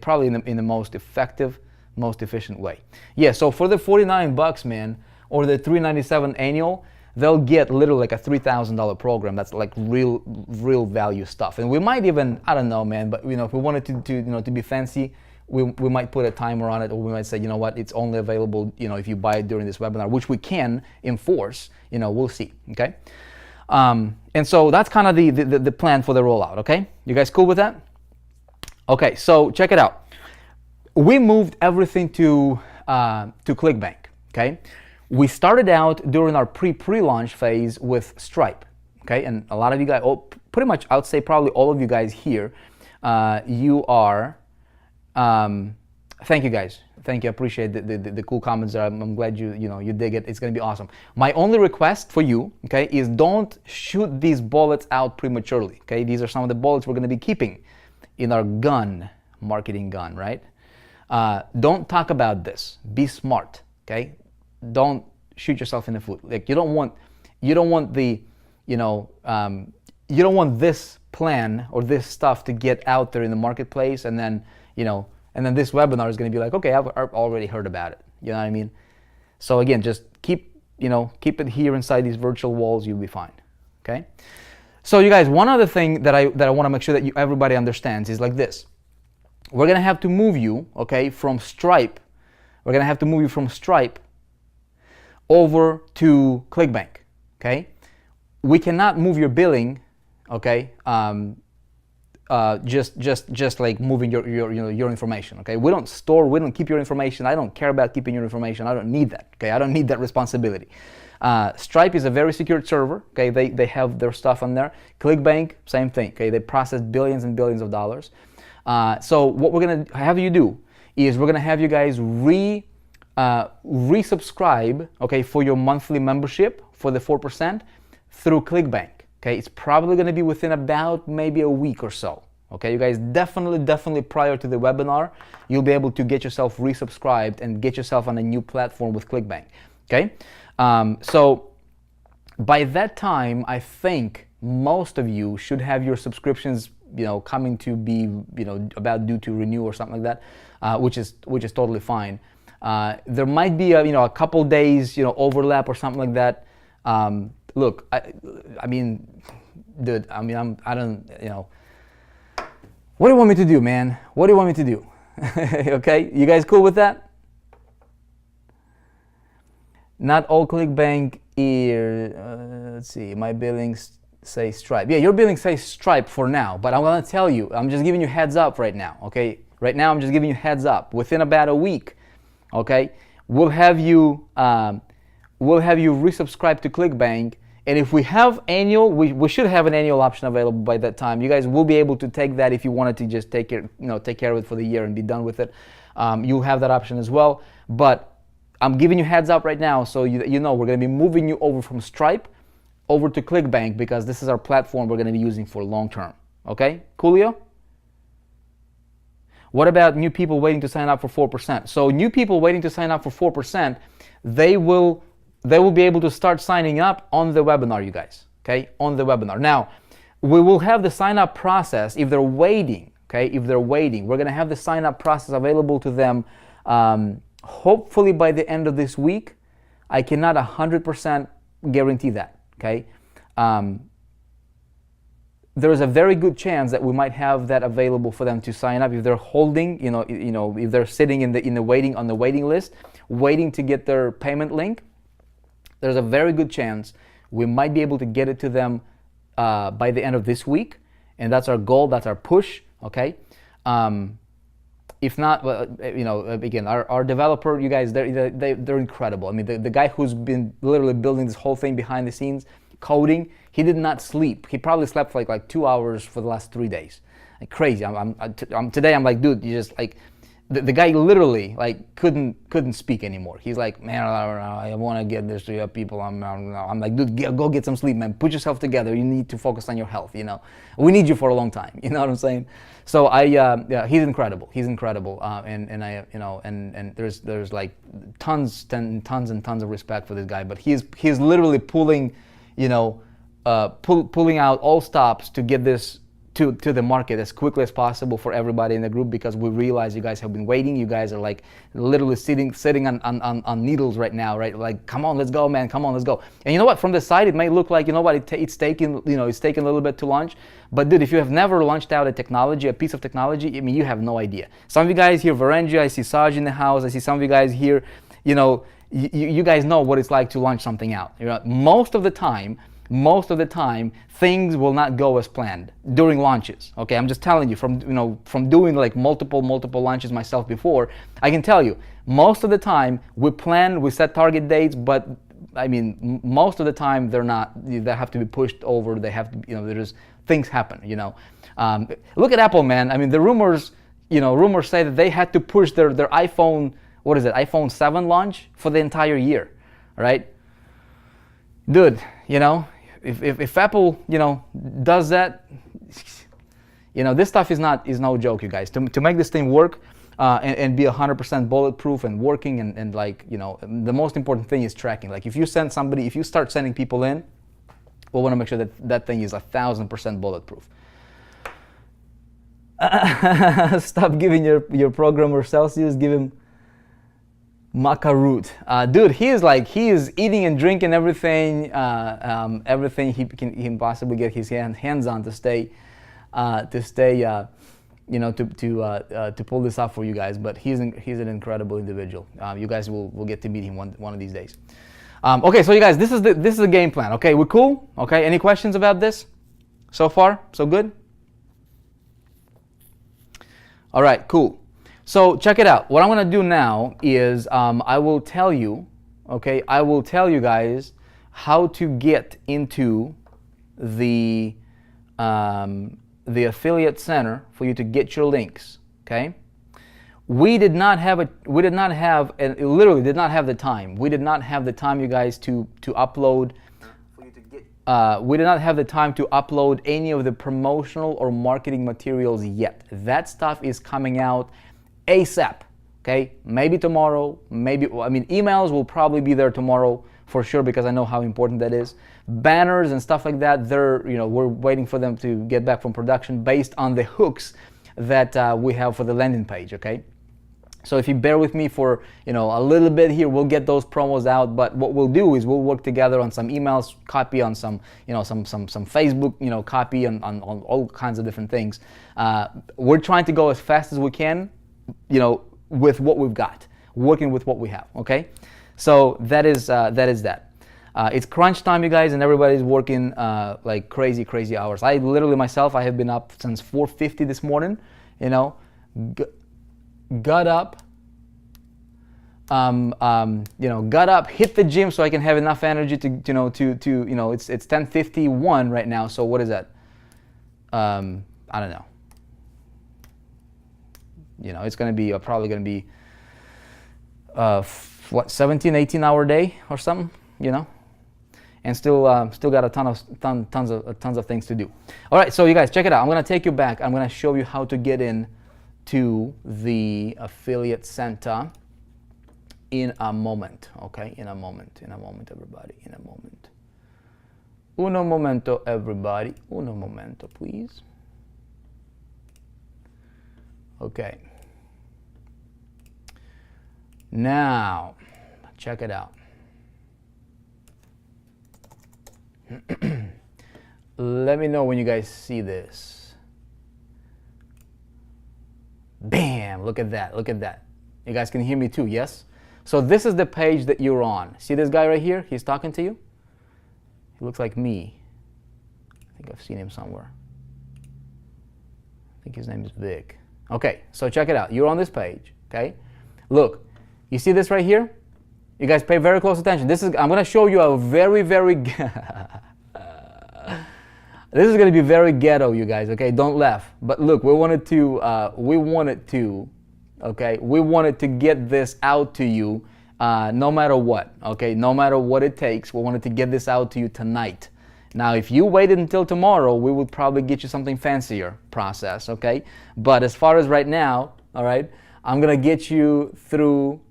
probably in the most effective, most efficient way. Yeah. So for the $49, man, or the $397 annual, they'll get literally like a $3,000 program. That's like real value stuff. And we might even, I don't know, man, but if we wanted to be fancy, we might put a timer on it, or we might say, you know what, it's only available, if you buy it during this webinar, which we can enforce. We'll see. Okay. And so that's kind of the plan for the rollout. Okay, you guys cool with that? Okay, so check it out. We moved everything to ClickBank. Okay, we started out during our pre-launch phase with Stripe. Okay, and a lot of you guys, pretty much, I would say probably all of you guys here, you are. Thank you guys. Thank you. I appreciate the cool comments there. I'm glad you dig it. It's going to be awesome. My only request for you, okay, is don't shoot these bullets out prematurely. Okay, these are some of the bullets we're going to be keeping in our marketing gun, right? Don't talk about this. Be smart. Okay, don't shoot yourself in the foot. Like you don't want this plan or this stuff to get out there in the marketplace, and then this webinar is going to be like, okay, I've already heard about it. You know what I mean? So again, just keep it here inside these virtual walls. You'll be fine. Okay. So you guys, one other thing that I want to make sure that everybody understands is like this. We're going to have to move you, okay, from Stripe. We're going to have to move you from Stripe over to ClickBank. Okay. We cannot move your billing. Okay. Just like moving your information. Okay, we don't keep your information. I don't care about keeping your information. I don't need that. Okay, I don't need that responsibility. Stripe is a very secured server. Okay, they have their stuff on there. ClickBank, same thing. Okay, they process billions and billions of dollars. So what we're gonna have you do is we're gonna have you guys resubscribe. Okay, for your monthly membership for the 4% through ClickBank. Okay, it's probably going to be within about maybe a week or so. Okay, you guys, definitely prior to the webinar, you'll be able to get yourself resubscribed and get yourself on a new platform with ClickBank. Okay, so by that time, I think most of you should have your subscriptions, coming to be, about due to renew or something like that, which is totally fine. There might be a couple days, overlap or something like that. Look, I mean, dude, I don't, what do you want me to do, man? What do you want me to do? Okay, you guys cool with that? Not all ClickBank let's see, my billings say Stripe. Yeah, your billing says Stripe for now, but I'm gonna tell you, I'm just giving you heads up right now, okay? Right now, I'm just giving you heads up. Within about a week, okay, we'll have you resubscribe to ClickBank. And if we have annual, we should have an annual option available by that time. You guys will be able to take that if you wanted to just take care of it for the year and be done with it. You'll have that option as well. But I'm giving you heads up right now, so we're going to be moving you over from Stripe over to ClickBank because this is our platform we're going to be using for long term. Okay, coolio? What about new people waiting to sign up for 4%? So new people waiting to sign up for 4%, they will be able to start signing up on the webinar, you guys, okay, on the webinar. Now, we will have the sign-up process if they're waiting, okay, we're going to have the sign-up process available to them hopefully by the end of this week. I cannot 100% guarantee that, okay. There is a very good chance that we might have that available for them to sign up if they're holding, if they're sitting on the waiting list, waiting to get their payment link. There's a very good chance we might be able to get it to them by the end of this week, and that's our goal. That's our push. Okay. If not, again, our developer, you guys, they're incredible. I mean, the guy who's been literally building this whole thing behind the scenes, coding, he did not sleep. He probably slept for like 2 hours for the last 3 days. like crazy. Today I'm like, dude, you just like, the guy literally like couldn't speak anymore. He's like, man, I want to get this to your people. I'm like, dude, go get some sleep, man. Put yourself together. You need to focus on your health. You know, we need you for a long time. You know what I'm saying? So yeah, he's incredible. He's incredible. And I, you know, and there's like tons and tons of respect for this guy. But he's literally pulling, you know, pulling out all stops to get this to the market as quickly as possible for everybody in the group, because we realize you guys have been waiting. You guys are like literally sitting on needles right now, right? Like, come on, let's go, man. Come on, let's go. And you know what? From the side, it may look like, you know what, it's taking a little bit to launch. But dude, if you have never launched out a piece of technology, I mean, you have no idea. Some of you guys here, Varengia, I see Saj in the house. I see some of you guys here. You know, you guys know what it's like to launch something out. You know, most of the time, things will not go as planned during launches. Okay, I'm just telling you, from doing like multiple launches myself before, I can tell you, most of the time we plan, we set target dates, but I mean, most of the time they have to be pushed over. They have to, you know, there's things happen. You know, look at Apple, man. I mean, the rumors say that they had to push their iPhone, what is it, iPhone 7 launch for the entire year, right? Dude, you know. If Apple, you know, does that, you know, this stuff is no joke, you guys. To make this thing work and be 100% bulletproof and working and like, you know, the most important thing is tracking. Like if you start sending people in, we'll want to make sure that thing is 1,000% bulletproof. Stop giving your programmer Celsius. Give him maca root. Dude, he is eating and drinking everything he can possibly get his hands on to stay you know, to pull this off for you guys. But he's an incredible individual. You guys will get to meet him one of these days. Okay, so you guys, this is the game plan. Okay, we're cool. Okay, any questions about this? So far, so good. All right, cool. So check it out. What I'm going to do now is I will tell you guys how to get into the affiliate center for you to get your links. Okay. We did not have the time. We did not have the time, you guys, to upload. We did not have the time to upload any of the promotional or marketing materials yet. That stuff is coming out ASAP, okay? Maybe tomorrow, emails will probably be there tomorrow for sure, because I know how important that is. Banners and stuff like that, we're waiting for them to get back from production based on the hooks that we have for the landing page, okay? So if you bear with me for, you know, a little bit here, we'll get those promos out. But what we'll do is we'll work together on some emails, copy on some, you know, some Facebook, you know, copy on all kinds of different things. We're trying to go as fast as we can, you know, with what we've got, working with what we have, okay? So that is that. It's crunch time, you guys, and everybody's working like crazy hours. I literally myself, I have been up since 4:50 this morning, you know, got up, hit the gym so I can have enough energy to it's 10:51 right now. So what is that? I don't know. You know, it's going to be probably going to be 17, 18 hour day or something, you know, and still got a tons of things to do. All right, so you guys, check it out. I'm going to take you back. I'm going to show you how to get in to the affiliate center in a moment. Okay, in a moment, everybody, in a moment. Uno momento, everybody. Uno momento, please. Okay. Now, check it out. Let me know when you guys see this. Bam! Look at that. Look at that. You guys can hear me too, yes? So this is the page that you're on. See this guy right here? He's talking to you. He looks like me. I think I've seen him somewhere. I think his name is Vic. Okay, so check it out. You're on this page, okay? Look, you see this right here? You guys pay very close attention. I'm going to show you a very This is going to be very ghetto, you guys, okay? Don't laugh. But look, we wanted to get this out to you no matter what, okay? No matter what it takes, we wanted to get this out to you tonight. Now, if you waited until tomorrow, we would probably get you something fancier process, okay? But as far as right now, all right, I'm going to get you through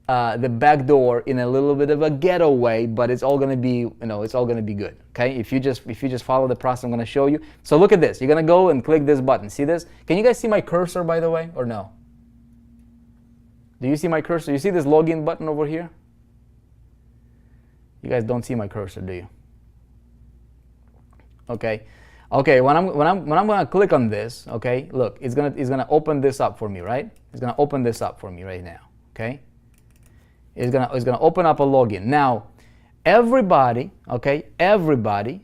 the back door in a little bit of a ghetto way, but it's all going to be, it's all going to be good, okay? If you just follow the process I'm going to show you. So look at this. You're going to go and click this button. See this? Can you guys see my cursor, by the way, or no? Do you see my cursor? You see this login button over here? You guys don't see my cursor, do you? Okay. Okay, when I'm going to click on this, okay? Look, it's going to open this up for me, right? It's going to open this up for me right now, okay? It's going to open up a login. Now, everybody, okay? Everybody,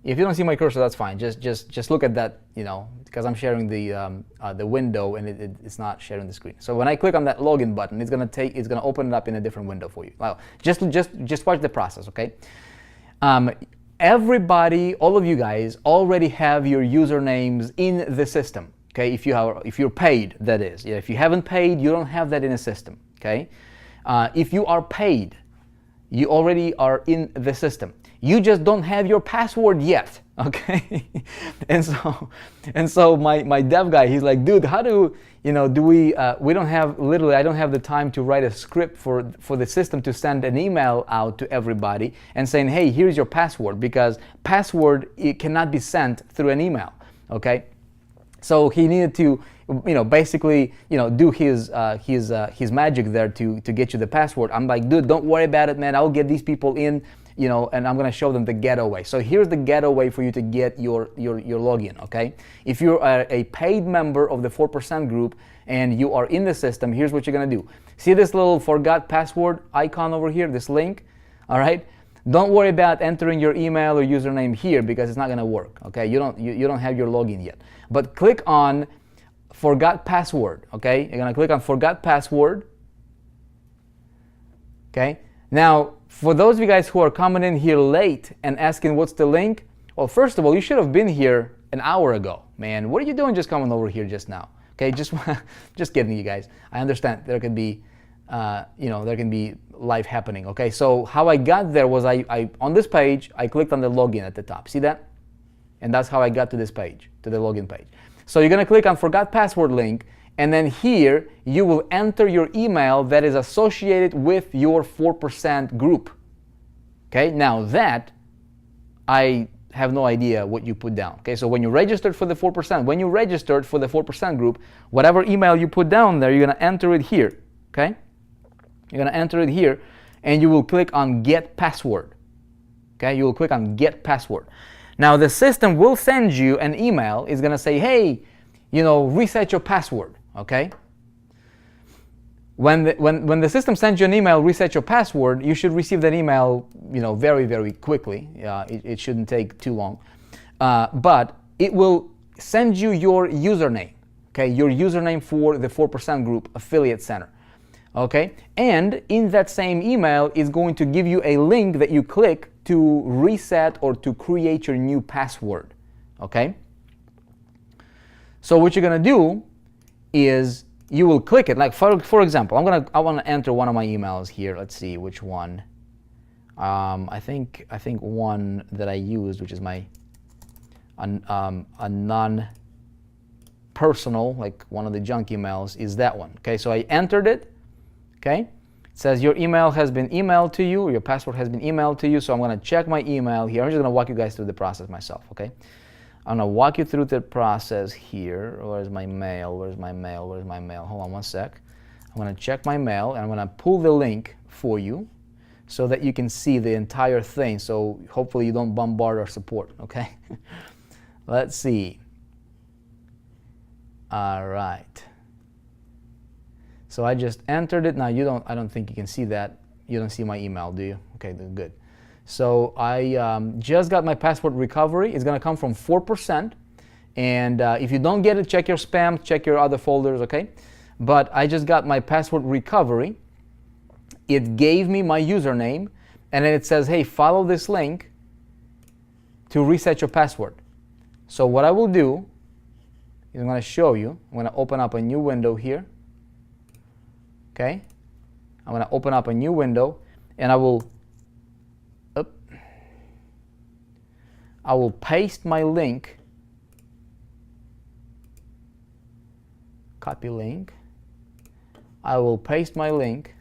if you don't see my cursor, that's fine. Just look at that, because I'm sharing the window and it's not sharing the screen. So when I click on that login button, it's going to open it up in a different window for you. Well, just watch the process, okay? Everybody, all of you guys, already have your usernames in the system. Okay, if you're paid, that is. Yeah, if you haven't paid, you don't have that in the system. Okay, if you are paid, you already are in the system. You just don't have your password yet. Okay, and so my dev guy, he's like, dude, how do we don't have, literally, I don't have the time to write a script for the system to send an email out to everybody and saying, hey, here's your password, because password, it cannot be sent through an email. Okay, so he needed to basically do his magic there to get you the password. I'm like, dude, don't worry about it, man. I'll get these people in, and I'm going to show them the getaway. So here's the getaway for you to get your login, okay? If you're a paid member of the 4% group and you are in the system, here's what you're going to do. See this little forgot password icon over here, this link, all right? Don't worry about entering your email or username here because it's not going to work, okay? You don't have your login yet. But click on forgot password, okay? You're going to click on forgot password, okay? Now, for those of you guys who are coming in here late and asking what's the link, well, first of all, you should have been here an hour ago, man. What are you doing just coming over here just now? Okay, just kidding, you guys. I understand there can be, there can be life happening. Okay, so how I got there was I on this page I clicked on the login at the top. See that? And that's how I got to this page, to the login page. So you're gonna click on forgot password link. And then here, you will enter your email that is associated with your 4% group. Okay, now that, I have no idea what you put down. Okay, so when you registered for the 4% group, whatever email you put down there, you're gonna enter it here. Okay, you're gonna enter it here, and you will click on get password. Okay, you will click on get password. Now the system will send you an email. It's gonna say, hey, reset your password. Okay. When the system sends you an email, reset your password, you should receive that email, very, very quickly. It shouldn't take too long. But it will send you your username. Okay, your username for the 4% group affiliate center. Okay, and in that same email is going to give you a link that you click to reset or to create your new password. Okay. So what you're gonna do is you will click it. Like for example, I want to enter one of my emails here. Let's see which one. I think one that I used, which is my a non-personal, like one of the junk emails, is that one. Okay, so I entered it. Okay, it says your email has been emailed to you, or your password has been emailed to you. So I'm going to check my email here. I'm just going to walk you guys through the process myself. Okay. I'm going to walk you through the process here. Where's my mail? Where's my mail? Where's my mail? Hold on one sec. I'm going to check my mail, and I'm going to pull the link for you so that you can see the entire thing. So hopefully you don't bombard our support, okay? Let's see. All right. So I just entered it. Now I don't think you can see that. You don't see my email, do you? Okay, good. So I just got my password recovery. It's going to come from 4%. And if you don't get it, check your spam, check your other folders, okay? But I just got my password recovery. It gave me my username. And then it says, hey, follow this link to reset your password. So what I will do is I'm going to show you. I'm going to open up a new window here. Okay? I'm going to open up a new window, and I will paste my link. Copy link. I will paste my link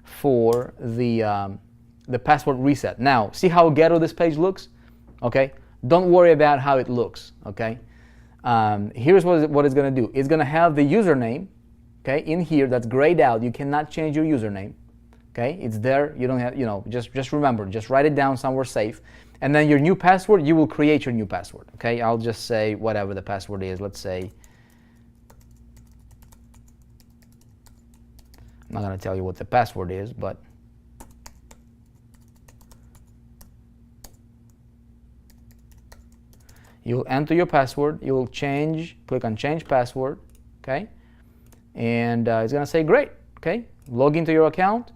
for the password reset. Now, see how ghetto this page looks? Okay? Don't worry about how it looks. Okay? Here's what it's going to do. It's going to have the username, okay, in here that's grayed out. You cannot change your username. Okay? It's there. You don't have, just remember, just write it down somewhere safe. And then your new password, you will create your new password. Okay? I'll just say whatever the password is. Let's say, I'm not going to tell you what the password is, but you'll enter your password. You'll click on change password, okay? And it's going to say great, okay? Log into your account.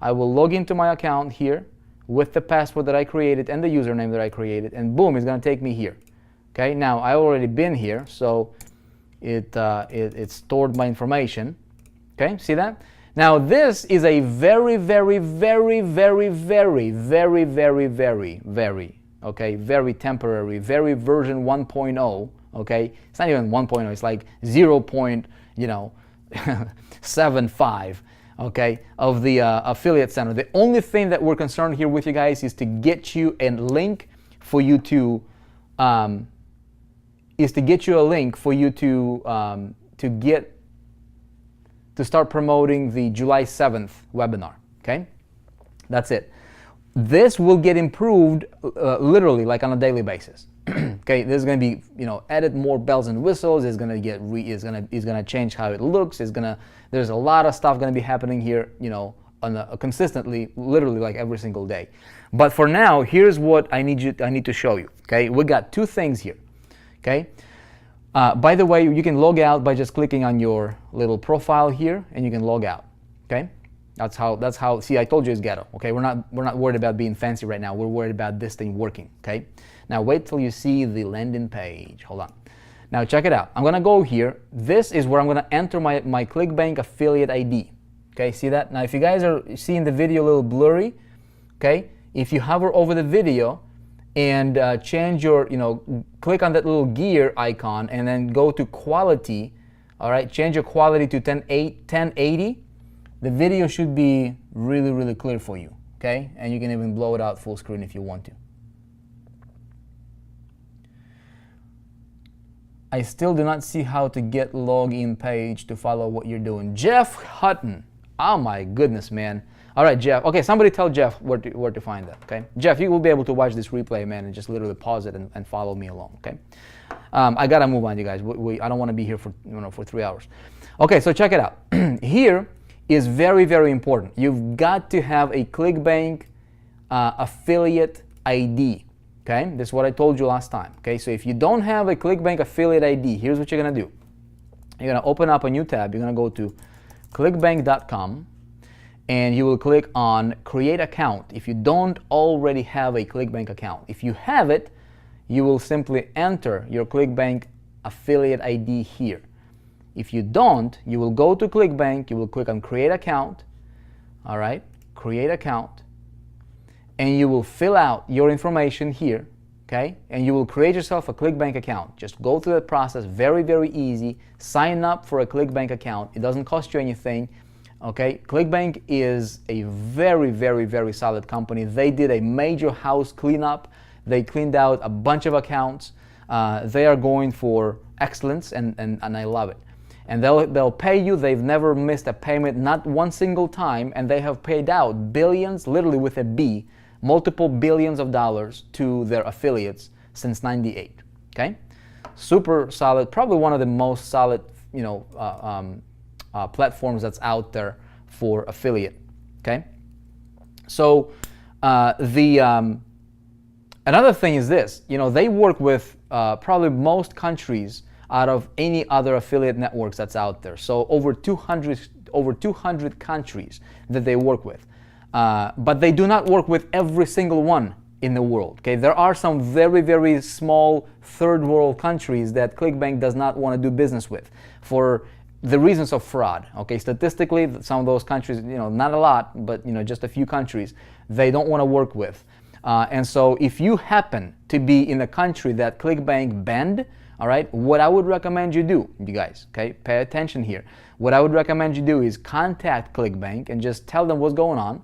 I will log into my account here with the password that I created and the username that I created, and boom, it's going to take me here, okay? Now, I already been here, so it stored my information, okay? See that? Now, this is a very, very, very, very, very, very, very, very, very, okay, very temporary, very version 1.0, okay? It's not even 1.0, it's like 0.75, okay, of the affiliate center. The only thing that we're concerned here with you guys is to get you a link for you to, to start promoting the July 7th webinar, okay? That's it. This will get improved literally like on a daily basis. Okay, there's going to be, added more bells and whistles. It's going to get it's going to change how it looks. There's a lot of stuff going to be happening here, consistently, literally like every single day. But for now, here's what I need to show you. Okay, we got two things here. Okay. By the way, you can log out by just clicking on your little profile here, and you can log out. Okay, that's how. See, I told you it's ghetto. Okay, we're not worried about being fancy right now. We're worried about this thing working. Okay, now wait till you see the landing page. Hold on. Now check it out. I'm gonna go here. This is where I'm gonna enter my ClickBank affiliate ID. Okay, see that? Now if you guys are seeing the video a little blurry, okay, if you hover over the video and change your, click on that little gear icon and then go to quality, all right, change your quality to 1080, the video should be really, really clear for you, okay? And you can even blow it out full screen if you want to. I still do not see how to get login page to follow what you're doing. Jeff Hutton, oh my goodness, man. All right, Jeff. Okay, somebody tell Jeff where to find that, okay? Jeff, you will be able to watch this replay, man, and just literally pause it and follow me along, okay? I got to move on, you guys. I don't want to be here for 3 hours. Okay, so check it out. Here is very, very important. You've got to have a ClickBank affiliate ID, okay? This is what I told you last time, okay? So if you don't have a ClickBank affiliate ID, here's what you're going to do. You're going to open up a new tab. You're going to go to clickbank.com. and you will click on Create Account if you don't already have a ClickBank account. If you have it, you will simply enter your ClickBank affiliate ID here. If you don't, you will go to ClickBank, you will click on Create Account, all right, Create Account, and you will fill out your information here, okay, and you will create yourself a ClickBank account. Just go through that process, very, very easy. Sign up for a ClickBank account. It doesn't cost you anything. Okay, ClickBank is a very, very, very solid company. They did a major house cleanup. They cleaned out a bunch of accounts. They are going for excellence, and I love it. And they'll pay you. They've never missed a payment, not one single time, and they have paid out billions, literally with a B, multiple billions of dollars to their affiliates since '98. Okay, super solid. Probably one of the most solid, platforms that's out there for affiliate. Okay, so another thing is this. They work with probably most countries out of any other affiliate networks that's out there. So over 200 countries that they work with, but they do not work with every single one in the world. Okay, there are some very, very small third world countries that ClickBank does not want to do business with for the reasons of fraud. Okay, statistically, some of those countries, not a lot, but just a few countries, they don't want to work with. And so if you happen to be in a country that ClickBank banned, all right, what I would recommend you do, you guys, okay, pay attention here. What I would recommend you do is contact ClickBank and just tell them what's going on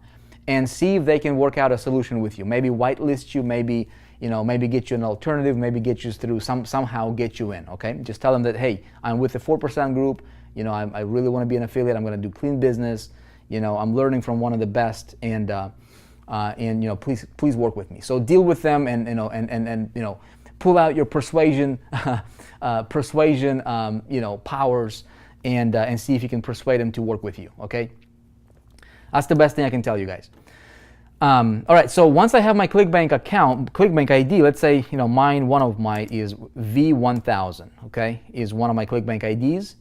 and see if they can work out a solution with you. Maybe whitelist you, maybe get you an alternative, maybe get you through somehow get you in, okay? Just tell them that, hey, I'm with the 4% group, I really want to be an affiliate, I'm going to do clean business, I'm learning from one of the best, and please work with me. So deal with them and pull out your persuasion powers and see if you can persuade them to work with you, okay? That's the best thing I can tell you guys. All right, so once I have my ClickBank account, ClickBank ID, let's say, one of mine is V1000, okay, is one of my ClickBank IDs.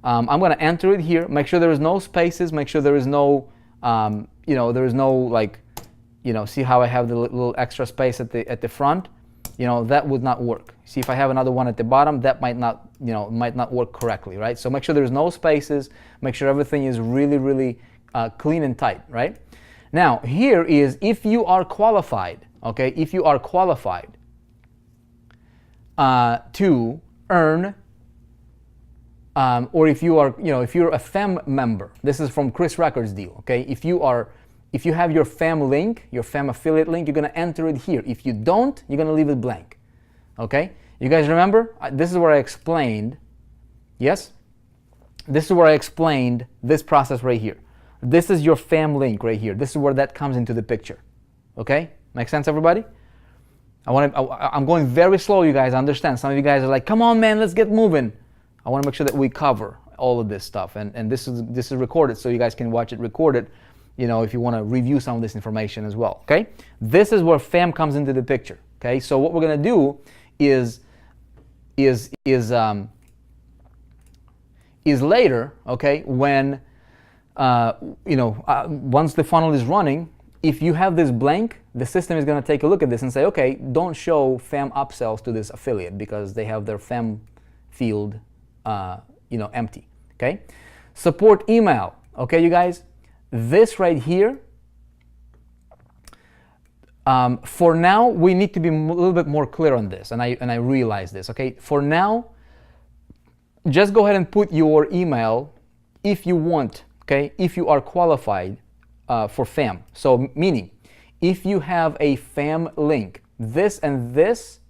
I'm going to enter it here. Make sure there is no spaces. Make sure there is no, there is no see how I have the little extra space at the front? That would not work. See if I have another one at the bottom, that might not work correctly, right? So make sure there's no spaces. Make sure everything is really, really clean and tight, right? Now, here is if you are qualified, okay, if you are qualified to earn, or if you are, if you're a FEM member, this is from Chris Records deal, okay? If you have your FEM link, your FEM affiliate link, you're going to enter it here. If you don't, you're going to leave it blank, okay? You guys remember? This is where I explained, yes? This is where I explained this process right here. This is your FAM link right here. This is where that comes into the picture. Okay? Make sense, everybody? I'm going very slow, you guys. I understand. Some of you guys are like, come on, man, let's get moving. I want to make sure that we cover all of this stuff. And this is recorded, so you guys can watch it recorded, if you want to review some of this information as well. Okay? This is where FAM comes into the picture. Okay? So what we're going to do is later, okay, when once the funnel is running, if you have this blank, the system is going to take a look at this and say, okay, don't show FAM upsells to this affiliate because they have their FAM field, empty. Okay. Support email. Okay, you guys, this right here. For now, we need to be a little bit more clear on this, and I realize this. Okay. For now, just go ahead and put your email if you want. Okay, if you are qualified for FAM. So meaning, if you have a FAM link, this and this,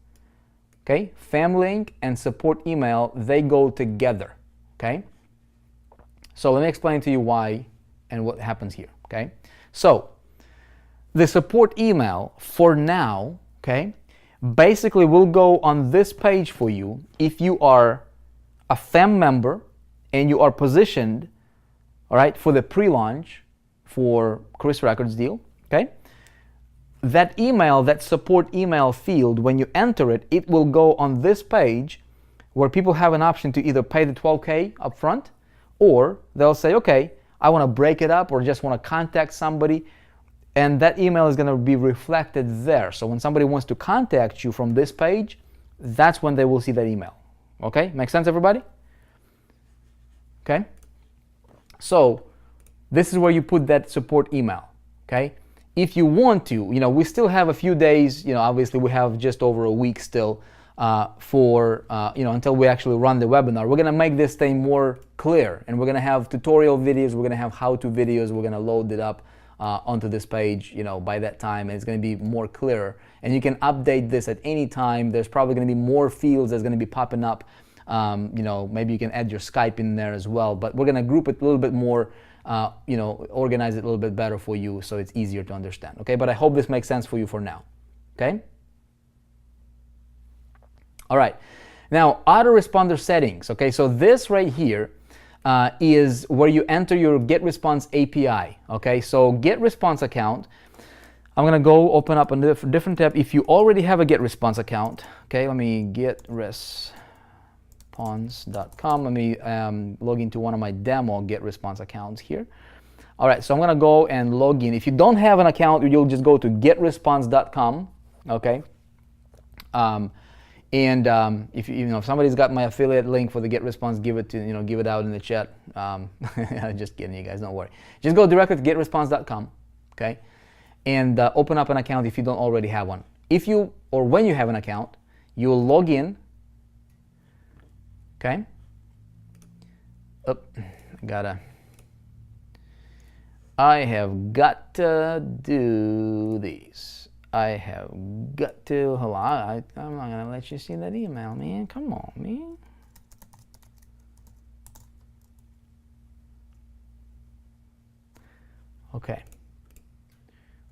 okay, FAM link and support email, they go together, okay? So let me explain to you why and what happens here, okay? So the support email for now, okay, basically will go on this page for you if you are a FAM member and you are positioned, all right, for the pre-launch for Chris Records deal, okay? That email, that support email field, when you enter it, it will go on this page where people have an option to either pay the $12K up front, or they'll say, okay, I want to break it up or just want to contact somebody, and that email is going to be reflected there. So when somebody wants to contact you from this page, that's when they will see that email. Okay? Make sense, everybody? Okay? So this is where you put that support email, okay? If you want to, we still have a few days, obviously we have just over a week still for, until we actually run the webinar. We're going to make this thing more clear, and we're going to have tutorial videos, we're going to have how-to videos, we're going to load it up onto this page, by that time, and it's going to be more clear. And you can update this at any time. There's probably going to be more fields that's going to be popping up. Maybe you can add your Skype in there as well, but we're going to group it a little bit more, organize it a little bit better for you so it's easier to understand, okay? But I hope this makes sense for you for now, okay? All right, now autoresponder settings, okay? So this right here is where you enter your GetResponse API, okay? So GetResponse account, I'm gonna go open up a different tab. If you already have a GetResponse account, okay, let me getresponse.com. Let me log into one of my demo GetResponse accounts here. All right, so I'm gonna go and log in. If you don't have an account, you'll just go to getresponse.com, okay? If if somebody's got my affiliate link for the GetResponse, give it out in the chat. Just kidding, you guys, don't worry. Just go directly to getresponse.com, okay? And open up an account if you don't already have one. If you, or when you have an account, you'll log in, okay? I have got to do these. I have got to, hold on, I'm not gonna let you see that email, man. Come on, man. Okay.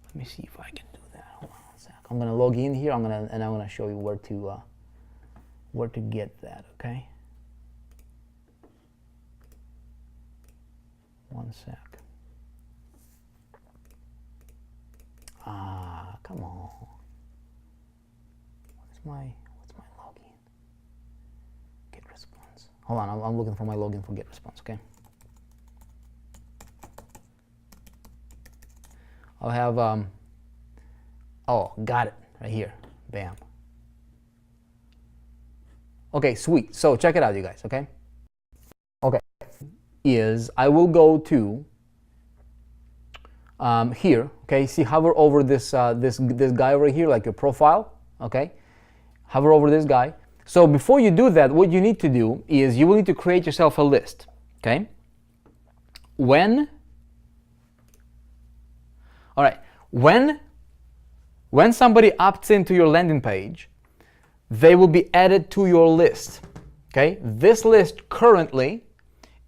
Let me see if I can do that. Hold on one sec. I'm gonna log in here. I'm gonna show you where to get that. Okay. One sec. Come on. What's my login? Get response. Hold on. I'm looking for my login for get response. Okay. I'll have, oh, got it, right here, bam. Okay, sweet, so check it out, you guys, okay? Okay, I will go to here, okay, see, hover over this guy over here, like your profile, okay? Hover over this guy. So before you do that, what you need to do is you will need to create yourself a list, okay? All right, when somebody opts into your landing page, they will be added to your list, okay? This list currently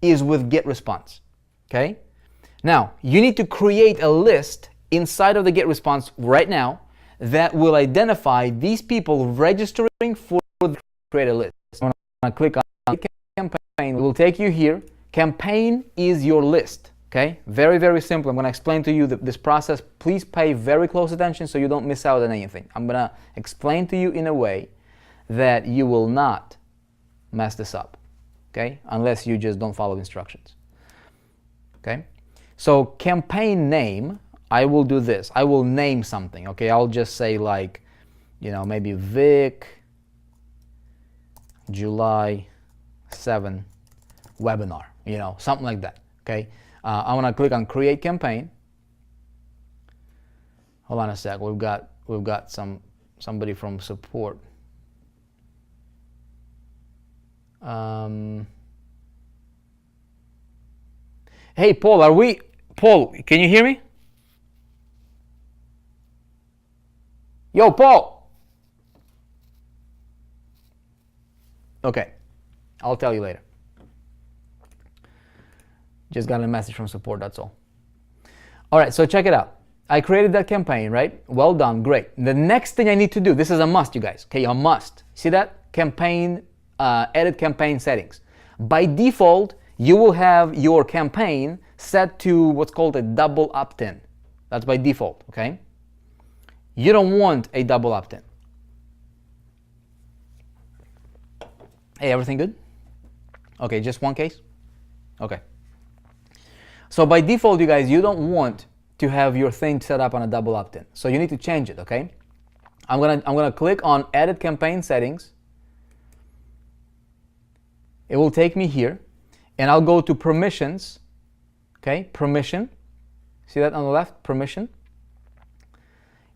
is with GetResponse, okay? Now, you need to create a list inside of the GetResponse right now that will identify these people registering for the create a list. So I'm going to click on campaign. It will take you here. Campaign is your list. Okay, very, very simple. I'm going to explain to you this process. Please pay very close attention so you don't miss out on anything. I'm going to explain to you in a way that you will not mess this up, okay, unless you just don't follow instructions. Okay, so campaign name, I will do this. I will name something, okay? I'll just say like, maybe Vic July 7 webinar, something like that, okay? I want to click on create campaign. Hold on a sec. We've got somebody from support. Hey Paul, Paul, can you hear me? Yo, Paul. Okay, I'll tell you later. Just got a message from support, that's all. All right, so check it out. I created that campaign, right? Well done, great. The next thing I need to do, this is a must, you guys, okay, a must. See that? Campaign, edit campaign settings. By default, you will have your campaign set to what's called a double opt-in. That's by default, okay? You don't want a double opt-in. Hey, everything good? Okay, just one case? Okay. So by default, you guys, you don't want to have your thing set up on a double opt-in. So you need to change it, okay? I'm gonna click on Edit Campaign Settings. It will take me here, and I'll go to Permissions, okay? Permission. See that on the left? Permission.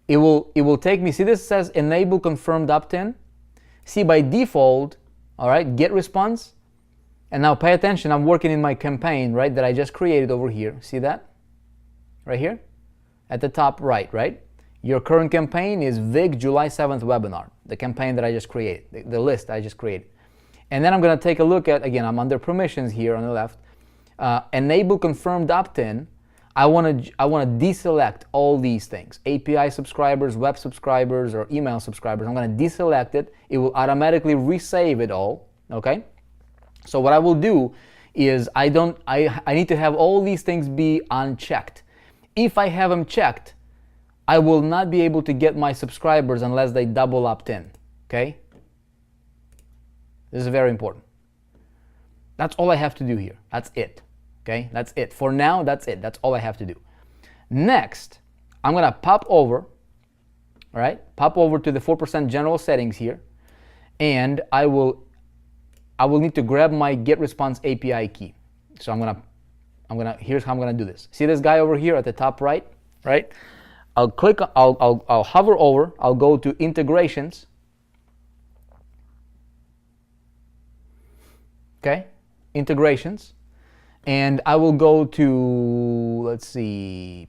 It will take me, see this says Enable Confirmed Opt-in. See, by default, all right, Get Response. And now pay attention, I'm working in my campaign, right, that I just created over here. See that? Right here? At the top right, right? Your current campaign is VIG July 7th webinar, the campaign that I just created, the list I just created. And then I'm going to take a look at, again, I'm under permissions here on the left. Enable confirmed opt-in. I want to deselect all these things. API subscribers, web subscribers, or email subscribers. I'm going to deselect it. It will automatically resave it all, okay? So what I will do is I need to have all these things be unchecked. If I have them checked, I will not be able to get my subscribers unless they double opt in, okay? This is very important. That's all I have to do here. That's it, Okay, that's it. For now, that's it. That's all I have to do. Next, I'm gonna pop over, all right? Pop over to the 4% general settings here, and I will need to grab my get response API key. So here's how I'm gonna do this. See this guy over here at the top right? I'll click, I'll hover over, I'll go to integrations. Okay, integrations. And I will go to, let's see,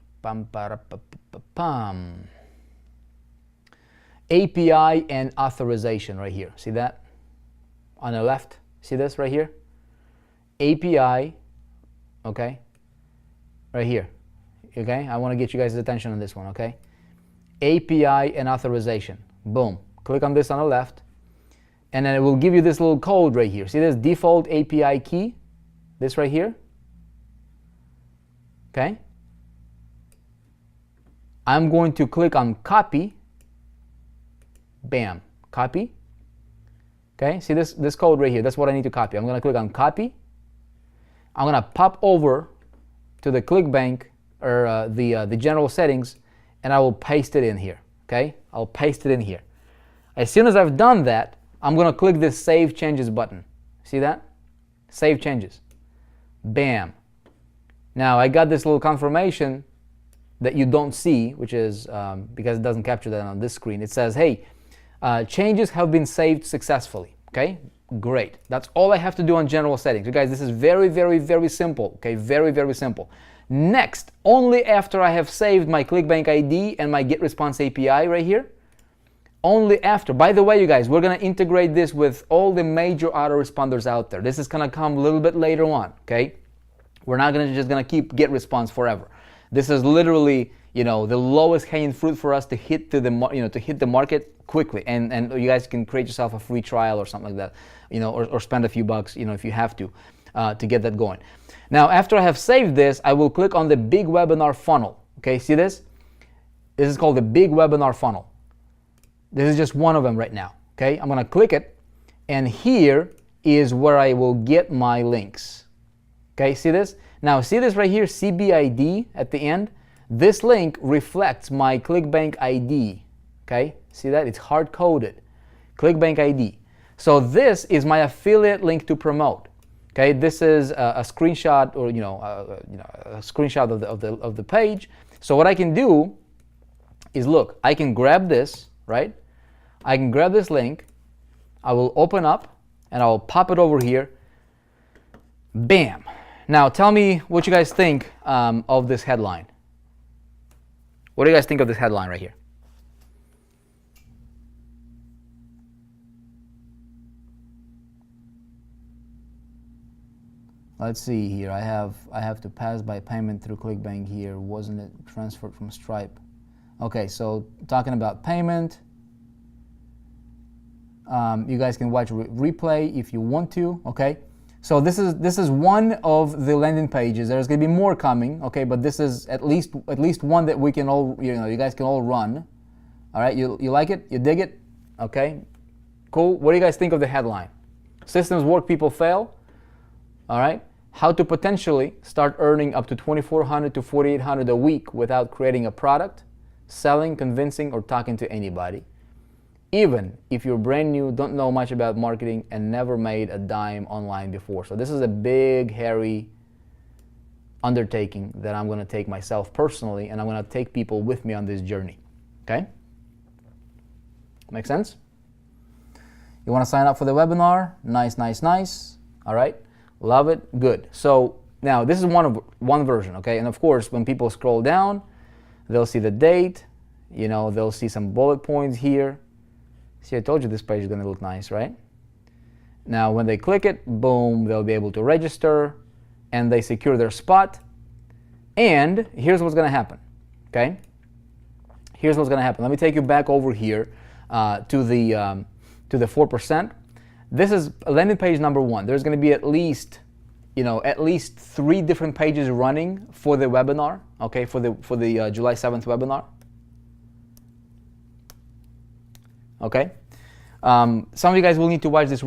API and authorization right here. See that? On the left. See this right here? API, okay? Right here. Okay? I want to get you guys' attention on this one, okay? API and authorization. Boom. Click on this on the left. And then it will give you this little code right here. See this default API key? This right here? Okay? I'm going to click on copy. Bam. Copy. Okay? See this code right here? That's what I need to copy. I'm going to click on copy. I'm going to pop over to the ClickBank or the general settings, and I will paste it in here. Okay? I'll paste it in here. As soon as I've done that, I'm going to click this Save Changes button. See that? Save Changes. Bam. Now I got this little confirmation that you don't see, which is because it doesn't capture that on this screen. It says, hey, changes have been saved successfully. Okay? Great. That's all I have to do on general settings. You guys, this is very, very, very simple. Okay? Very, very simple. Next, only after I have saved my ClickBank ID and my GetResponse API right here, only after. By the way, you guys, we're going to integrate this with all the major autoresponders out there. This is going to come a little bit later on, okay? We're not just going to keep GetResponse forever. This is literally, the lowest hanging fruit for us to hit to the market quickly, and you guys can create yourself a free trial or something like that, or spend a few bucks, if you have to get that going. Now, after I have saved this, I will click on the big webinar funnel. Okay, see this? This is called the big webinar funnel. This is just one of them right now. Okay, I'm going to click it, and here is where I will get my links. Okay, see this? Now, see this right here, CBID at the end? This link reflects my ClickBank ID. Okay, see that? It's hard-coded. ClickBank ID. So this is my affiliate link to promote. Okay, this is a screenshot, or a screenshot of the page. So what I can do is, look, I can grab this, right? I can grab this link. I will open up, and I will pop it over here. Bam. Now tell me what you guys think of this headline. What do you guys think of this headline right here? Let's see here. I have to pass by payment through ClickBank here. Wasn't it transferred from Stripe? Okay, so talking about payment. You guys can watch replay if you want to. Okay, so this is one of the landing pages. There's going to be more coming. Okay, but this is at least one that we can all you guys can all run. All right, you like it? You dig it? Okay, cool. What do you guys think of the headline? Systems work, people fail. All right. How to potentially start earning up to $2,400 to $4,800 a week without creating a product, selling, convincing, or talking to anybody. Even if you're brand new, don't know much about marketing, and never made a dime online before. So this is a big, hairy undertaking that I'm going to take myself personally, and I'm going to take people with me on this journey. Okay? Make sense? You want to sign up for the webinar? Nice, nice, nice. All right. Love it. Good. So now this is one version, okay? And of course, when people scroll down, they'll see the date, they'll see some bullet points here. See, I told you this page is going to look nice, right? Now, when they click it, boom, they'll be able to register, and they secure their spot. And here's what's going to happen, okay? Here's what's going to happen. Let me take you back over here to the 4%. This is landing page number one. There's going to be at least 3 different pages running for the webinar, okay, for the July 7th webinar. Okay, some of you guys will need to watch this,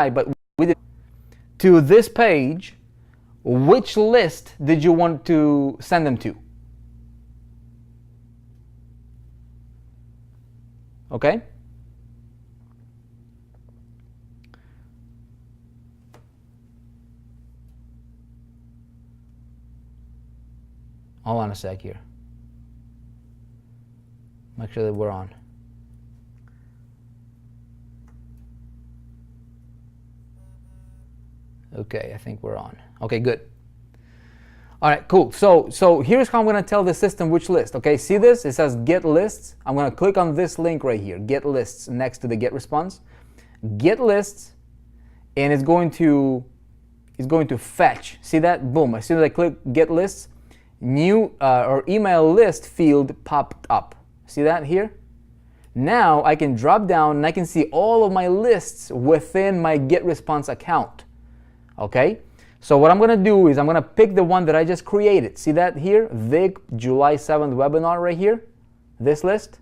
but we did to this page. Which list did you want to send them to? Okay? Hold on a sec here. Make sure that we're on. Okay, I think we're on. Okay, good. All right, cool. So here's how I'm going to tell the system which list. Okay, see this? It says get lists. I'm going to click on this link right here, get lists, next to the get response. Get lists, and it's going to fetch. See that? Boom. As soon as I click get lists, new or email list field popped up. See that here? Now I can drop down and I can see all of my lists within my get response account. Okay, so what I'm going to do is I'm going to pick the one that I just created. See that here? VIG July 7th webinar right here. This list.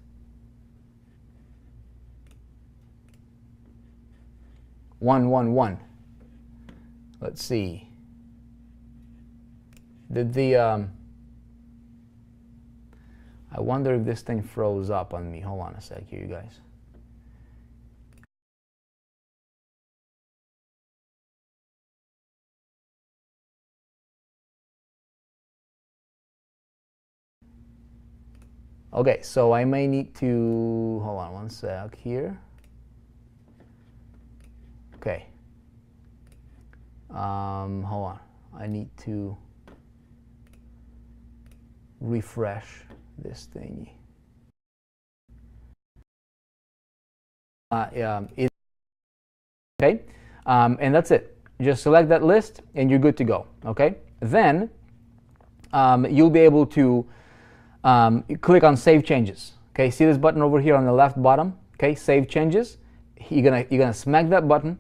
111. Let's see. I wonder if this thing froze up on me. Hold on a sec here, you guys. Okay, so I may need to, hold on one sec here. Okay. Hold on. I need to refresh this thingy. Okay, and that's it. Just select that list and you're good to go. Okay, then you'll be able to click on Save Changes. Okay, see this button over here on the left bottom? Okay, Save Changes. You're gonna smack that button,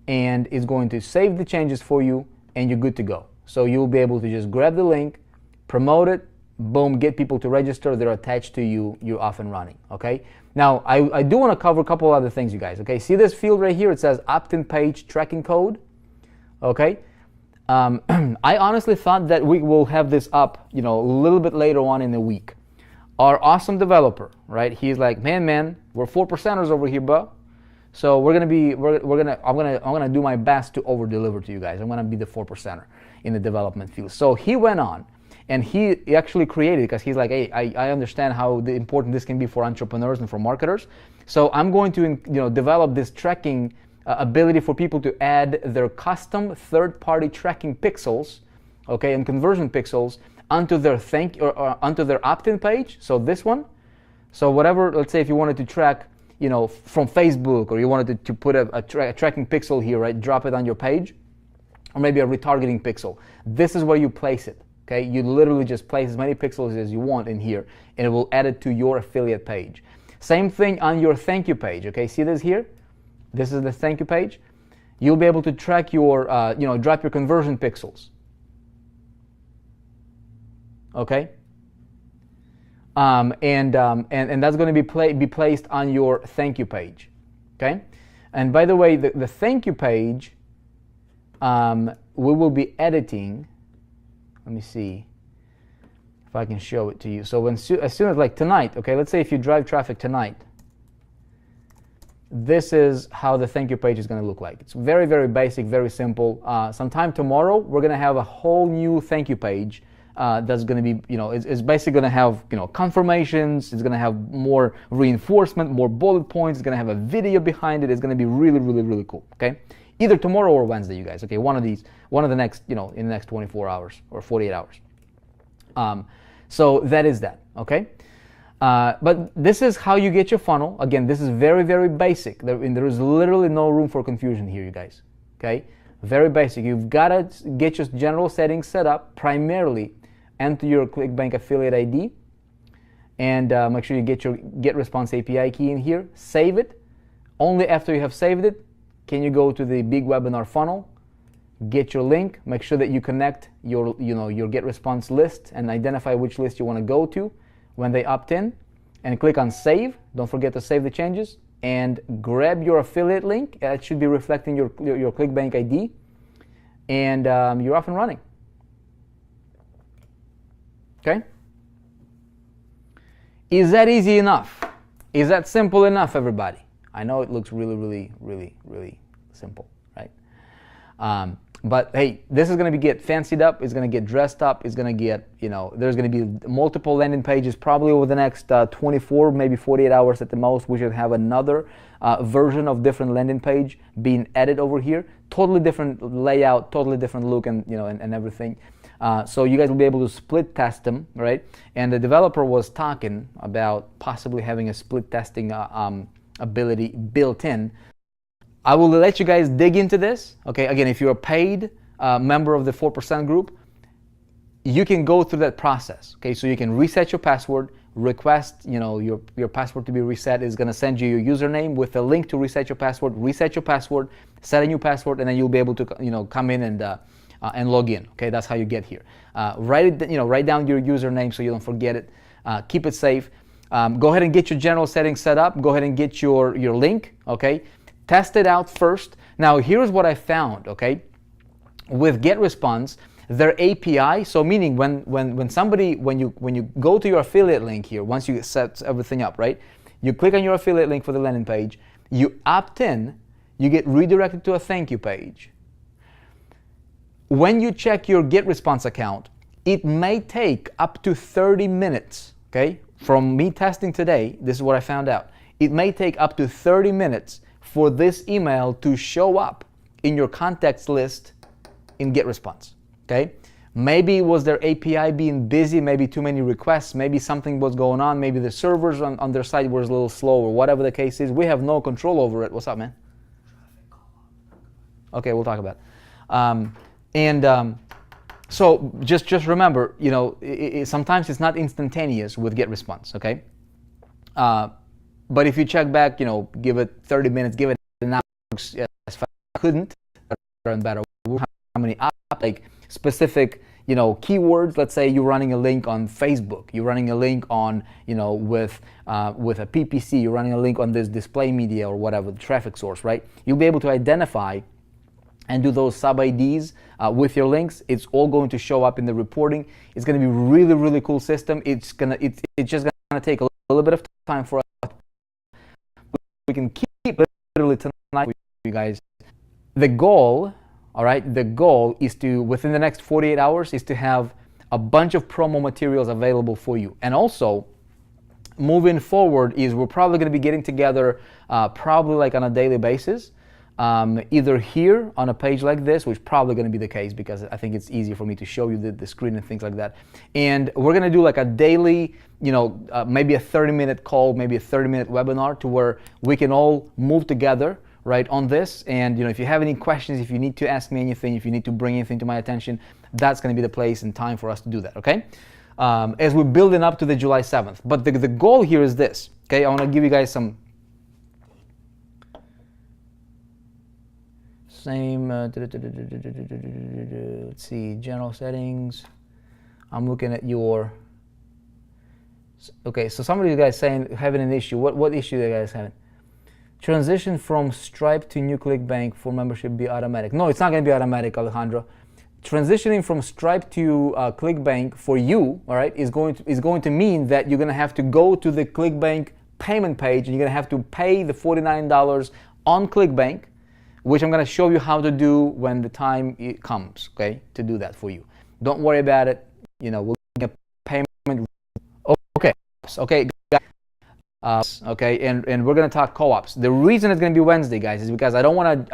and it's going to save the changes for you, and you're good to go. So you'll be able to just grab the link, promote it, boom, get people to register. They're attached to you. You're off and running. Okay. Now I do want to cover a couple other things, you guys. Okay, see this field right here? It says opt-in page tracking code. Okay. I honestly thought that we will have this up, a little bit later on in the week. Our awesome developer, right? He's like, man, we're 4%ers over here, bro. So I'm gonna do my best to over deliver to you guys. I'm gonna be the 4%er in the development field. So he went on and he actually created, because he's like, hey, I understand how important this can be for entrepreneurs and for marketers. So I'm going to develop this tracking ability for people to add their custom third-party tracking pixels, okay, and conversion pixels onto their onto their opt-in page. So this one. So whatever, let's say if you wanted to track, from Facebook, or you wanted to put a tracking pixel here, right? Drop it on your page, or maybe a retargeting pixel. This is where you place it. Okay, you literally just place as many pixels as you want in here, and it will add it to your affiliate page. Same thing on your thank you page. Okay, see this here? This is the thank you page. You'll be able to track your, drop your conversion pixels. Okay, and that's going to be placed on your thank you page. Okay, and by the way, the thank you page, we will be editing. Let me see if I can show it to you. So as soon as like tonight, okay, let's say if you drive traffic tonight, this is how the thank you page is going to look like. It's very, very basic, very simple. Sometime tomorrow, we're going to have a whole new thank you page that's going to be, it's basically going to have, confirmations. It's going to have more reinforcement, more bullet points. It's going to have a video behind it. It's going to be really, really, really cool. Okay, either tomorrow or Wednesday, you guys. Okay, one of the next, in the next 24 hours or 48 hours. So that is that. Okay. But this is how you get your funnel. Again, this is very, very basic. There is literally no room for confusion here, you guys. Okay, very basic. You've got to get your general settings set up. Primarily, enter your ClickBank affiliate ID, and make sure you get your Get Response API key in here. Save it. Only after you have saved it can you go to the big webinar funnel, get your link, make sure that you connect your Get Response list and identify which list you want to go to when they opt in, and click on Save. Don't forget to save the changes, and grab your affiliate link. It should be reflecting your ClickBank ID, and you're off and running. Okay? Is that easy enough? Is that simple enough, everybody? I know it looks really, really, really, really simple, right? But hey, this is going to get fancied up. It's going to get dressed up. It's going to get, there's going to be multiple landing pages probably over the next 24, maybe 48 hours at the most. We should have another version of different landing page being added over here. Totally different layout, totally different look, and and everything. So you guys will be able to split test them, right? And the developer was talking about possibly having a split testing ability built in. I will let you guys dig into this. Okay, again, if you're a paid member of the 4% group, you can go through that process. Okay, so you can reset your password, request your password to be reset. Is going to send you your username with a link to reset your password, set a new password, and then you'll be able to come in and log in. Okay, that's how you get here. Write down your username so you don't forget it. Keep it safe. Go ahead and get your general settings set up. Go ahead and get your link. Okay. Test it out first. Now, here's what I found, okay? With GetResponse, their API, so meaning when you go to your affiliate link here, once you set everything up, right? You click on your affiliate link for the landing page, you opt in, you get redirected to a thank you page. When you check your GetResponse account, it may take up to 30 minutes, okay? From me testing today, this is what I found out. It may take up to 30 minutes for this email to show up in your contacts list in GetResponse, okay? Maybe it was their API being busy, maybe too many requests, maybe something was going on, maybe the servers on their side were a little slow, or whatever the case is. We have no control over it. What's up, man? Okay, we'll talk about it. So just remember, sometimes it's not instantaneous with GetResponse, okay? But if you check back, give it 30 minutes, give it an hour, as fast as I couldn't, better and better. How many like specific, keywords? Let's say you're running a link on Facebook, you're running a link on, with a PPC, you're running a link on this display media or whatever, the traffic source, right? You'll be able to identify and do those sub IDs with your links. It's all going to show up in the reporting. It's going to be really, really cool system. It's just gonna take a little bit of time for us. We can keep literally tonight with you guys. The goal, all right, the goal is to, within the next 48 hours, is to have a bunch of promo materials available for you. And also, moving forward is we're probably going to be getting together probably like on a daily basis, either here on a page like this, which is probably going to be the case because I think it's easier for me to show you the screen and things like that. And we're going to do like a daily, maybe a 30-minute call, maybe a 30-minute webinar to where we can all move together, right, on this. And if you have any questions, if you need to ask me anything, if you need to bring anything to my attention, that's going to be the place and time for us to do that, okay? As we're building up to the July 7th. But the goal here is this, okay? I want to give you guys some same, let's see, general settings. I'm looking at your, okay, so some of you guys saying having an issue. What issue are you guys having? Transition from Stripe to new ClickBank for membership be automatic. No, it's not going to be automatic, Alejandro. Transitioning from Stripe to ClickBank for you, all right, is going to mean that you're going to have to go to the ClickBank payment page and you're going to have to pay the $49 on ClickBank, which I'm going to show you how to do when the time comes, okay, to do that for you. Don't worry about it. We'll get payment. Okay, guys. Okay, and we're going to talk co-ops. The reason it's going to be Wednesday, guys, is because I don't want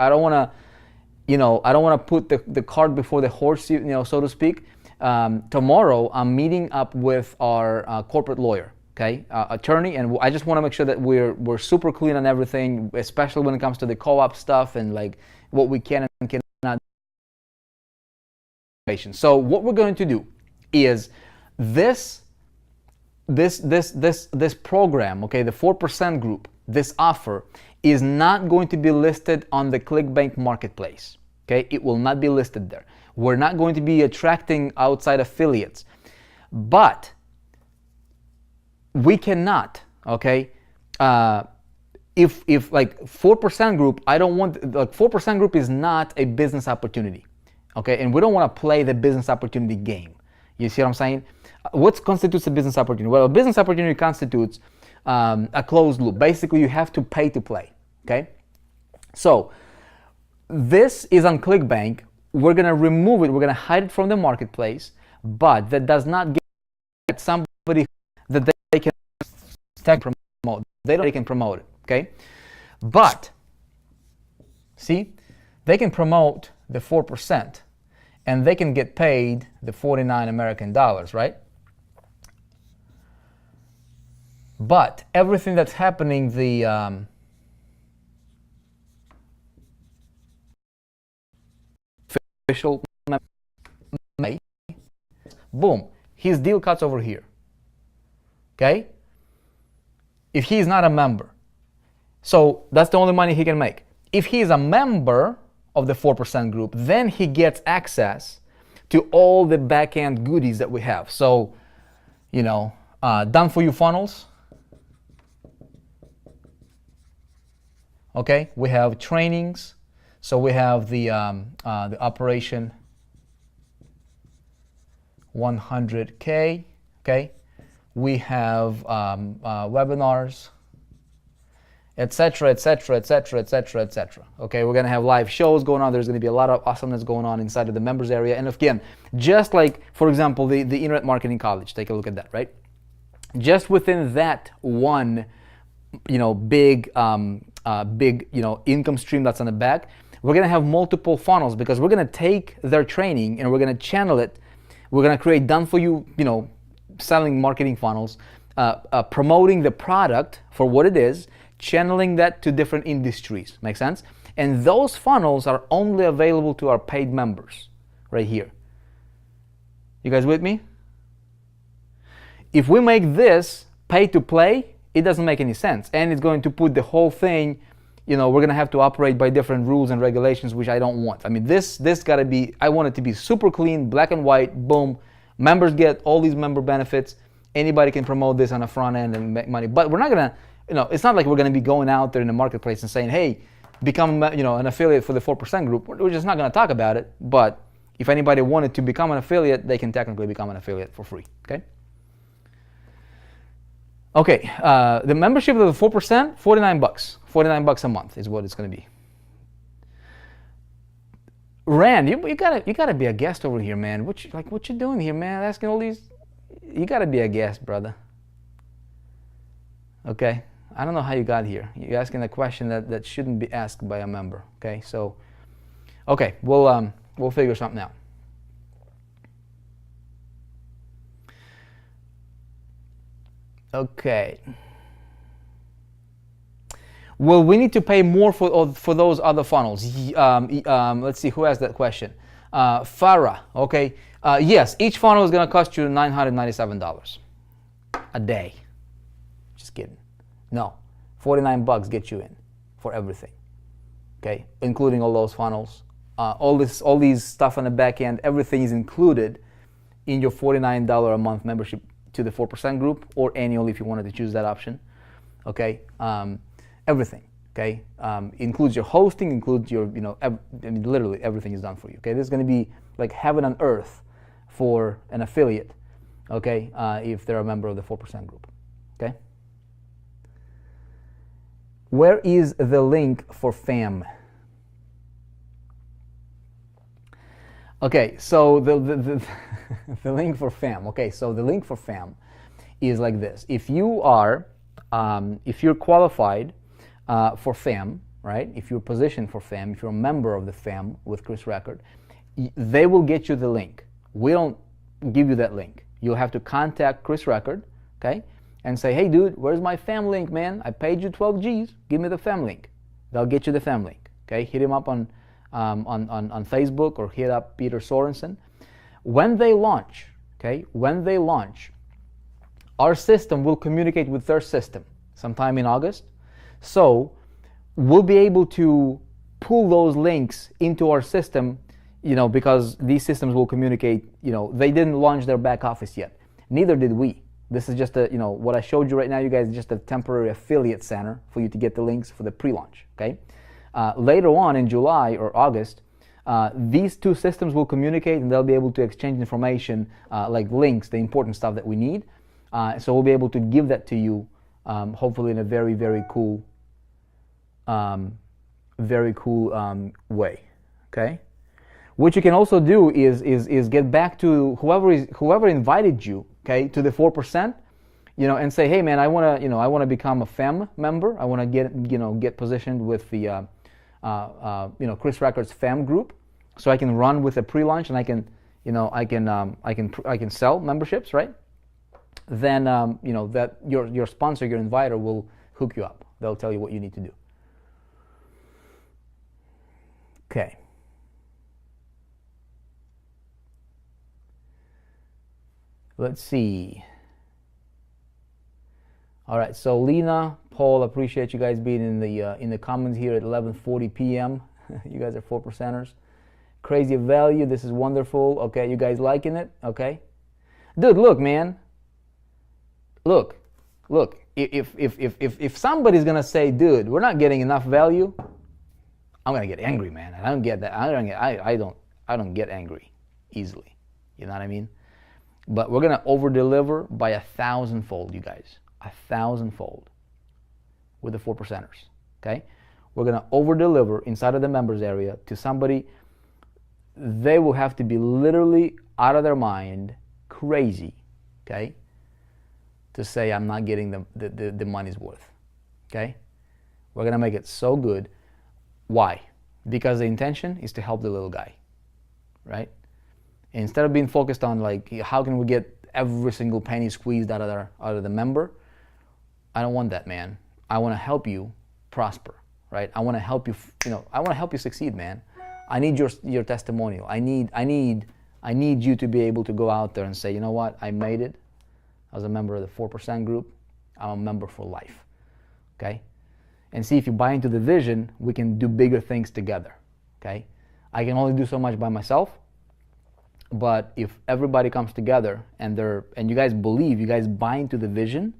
to put the cart before the horse, so to speak. Tomorrow, I'm meeting up with our corporate lawyer, okay, attorney, and I just want to make sure that we're super clean on everything, especially when it comes to the co-op stuff and like what we can and cannot do. So what we're going to do is this program, okay, the 4% group, this offer is not going to be listed on the ClickBank marketplace. Okay, it will not be listed there. We're not going to be attracting outside affiliates, but we cannot, okay, if like 4% group, I don't want, like 4% group is not a business opportunity, okay? And we don't want to play the business opportunity game. You see what I'm saying? What constitutes a business opportunity? Well, a business opportunity constitutes a closed loop. Basically, you have to pay to play, okay? So this is on ClickBank. We're going to remove it. We're going to hide it from the marketplace, but that does not get somebody that they can promote. They can promote it, okay? But, see, they can promote the 4%, and they can get paid the 49 American dollars, right? But everything that's happening, the official May, boom, his deal cuts over here, okay? If he's not a member. So that's the only money he can make. If he's a member of the 4% group, then he gets access to all the back-end goodies that we have. So, you know, done for you funnels. Okay, we have trainings. So we have the operation 100K. Okay, we have webinars, etc., etc., etc., etc., etc. Okay, we're gonna have live shows going on. There's gonna be a lot of awesomeness going on inside of the members area. And again, just like, for example, the Internet Marketing College. Take a look at that, right? Just within that one, you know, big, you know, income stream that's on the back, we're gonna have multiple funnels, because we're gonna take their training and we're gonna channel it. We're gonna create done for you, you know, selling marketing funnels, promoting the product for what it is, channeling that to different industries. Make sense? And those funnels are only available to our paid members right here. You guys with me? If we make this pay to play, it doesn't make any sense. And it's going to put the whole thing, you know, we're going to have to operate by different rules and regulations, which I don't want. I mean, this got to be, I want it to be super clean, black and white, boom. Members get all these member benefits. Anybody can promote this on the front end and make money. But we're not going to, you know, it's not like we're going to be going out there in the marketplace and saying, hey, become, you know, an affiliate for the 4% group. We're just not going to talk about it. But if anybody wanted to become an affiliate, they can technically become an affiliate for free, okay? Okay, the membership of the 4%, $49. $49 a month is what it's going to be. Rand, you gotta be a guest over here, man. What you doing here, man? Asking all these, you gotta be a guest, brother. Okay, I don't know how you got here. You're asking a question that shouldn't be asked by a member. Okay, so, okay, we'll figure something out. Okay. Will we need to pay more for those other funnels? Let's see, who asked that question? Farah, okay. Yes, each funnel is going to cost you $997 a day. Just kidding. No, $49 gets you in for everything, okay, including all those funnels. All these stuff on the back end, everything is included in your $49 a month membership to the 4% group, or annual if you wanted to choose that option, okay. Everything, okay, includes your hosting, includes your, you know, I mean, literally everything is done for you, okay. This is going to be like heaven on earth for an affiliate, okay, if they're a member of the 4% group, okay. Where is the link for FAM? Okay, so the link for FAM. Okay, so the link for FAM is like this. If you are, if you're qualified for FAM, right? If you're positioned for FAM, if you're a member of the FAM with Chris Record, they will get you the link. We don't give you that link. You'll have to contact Chris Record, okay, and say, hey, dude, where's my FAM link, man? I paid you 12 G's. Give me the FAM link. They'll get you the FAM link. Okay, hit him up on Facebook or hit up Peter Sorensen. When they launch, okay, when they launch, our system will communicate with their system sometime in August. So we'll be able to pull those links into our system, you know, because these systems will communicate, you know, they didn't launch their back office yet. Neither did we. This is just a, what I showed you right now, you guys, is just a temporary affiliate center for you to get the links for the pre-launch, okay? Later on in July or August, these two systems will communicate and they'll be able to exchange information like links, the important stuff that we need. So we'll be able to give that to you, hopefully in a very, very cool way, okay? What you can also do is get back to whoever invited you, okay, to the 4%, and say, hey man, I want to become a FEM member. I want to get positioned with the Chris Records FEM group, so I can run with a pre-launch and I can sell memberships, right? Then that your sponsor, your inviter, will hook you up. They'll tell you what you need to do. Okay. Let's see. All right, so Lena, Paul, appreciate you guys being in the comments here at 11:40 p.m. You guys are 4%ers. Crazy value. This is wonderful. Okay, you guys liking it? Okay, dude, look, man. Look. If somebody's gonna say, dude, we're not getting enough value, I'm gonna get angry, man. I don't get that. I don't get angry easily. You know what I mean? But we're gonna over deliver by 1,000-fold, you guys. 1,000-fold with the 4%ers. Okay? We're gonna over deliver inside of the members area to somebody. They will have to be literally out of their mind, crazy, okay, to say I'm not getting the money's worth. Okay? We're gonna make it so good. Why? Because the intention is to help the little guy, right? Instead of being focused on like how can we get every single penny squeezed out of the member, I don't want that, man. I want to help you prosper, right? I want to help you, I want to help you succeed, man. I need your testimonial. I need you to be able to go out there and say, you know what? I made it. I was a member of the 4% group. I'm a member for life. Okay? And see if you buy into the vision, we can do bigger things together. Okay? I can only do so much by myself. But if everybody comes together and you guys believe, you guys buy into the vision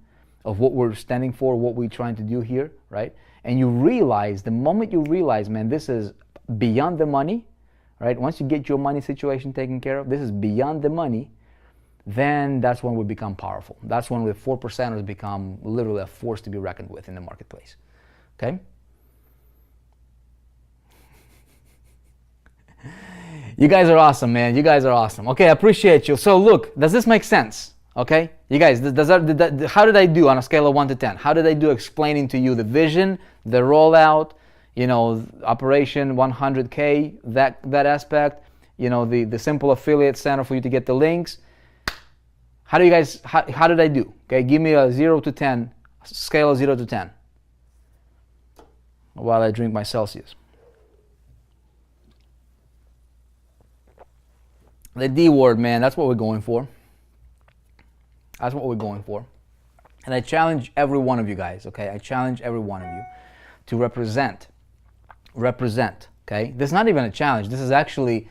of what we're standing for, what we're trying to do here, right? And you realize, the moment you realize, man, this is beyond the money, right? Once you get your money situation taken care of, this is beyond the money, then that's when we become powerful. That's when the 4%ers become literally a force to be reckoned with in the marketplace. Okay? You guys are awesome, man. You guys are awesome. Okay, I appreciate you. So look, does this make sense? Okay, you guys, how did I do on a scale of 1 to 10? How did I do explaining to you the vision, the rollout, Operation 100K, that aspect, the simple affiliate center for you to get the links? How did I do? Okay, give me a 0 to 10, scale of 0 to 10, while I drink my Celsius. The D word, man, that's what we're going for. That's what we're going for. And I challenge every one of you guys, okay? I challenge every one of you to represent, okay? This is not even a challenge. This is actually,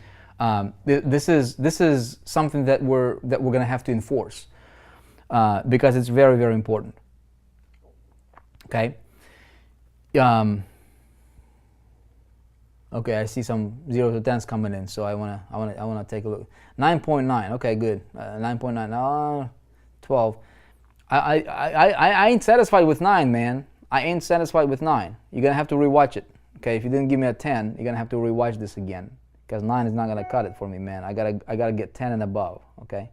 this is something that we're gonna have to enforce because it's very, very important, okay? Okay, I see some 0 to 10s coming in, so I wanna take a look. 9.9. Okay, good. 9.9. 12. I ain't satisfied with 9, man. I ain't satisfied with 9. You're gonna have to rewatch it. Okay, if you didn't give me a 10, you're gonna have to rewatch this again because 9 is not gonna cut it for me, man. I gotta get 10 and above. Okay.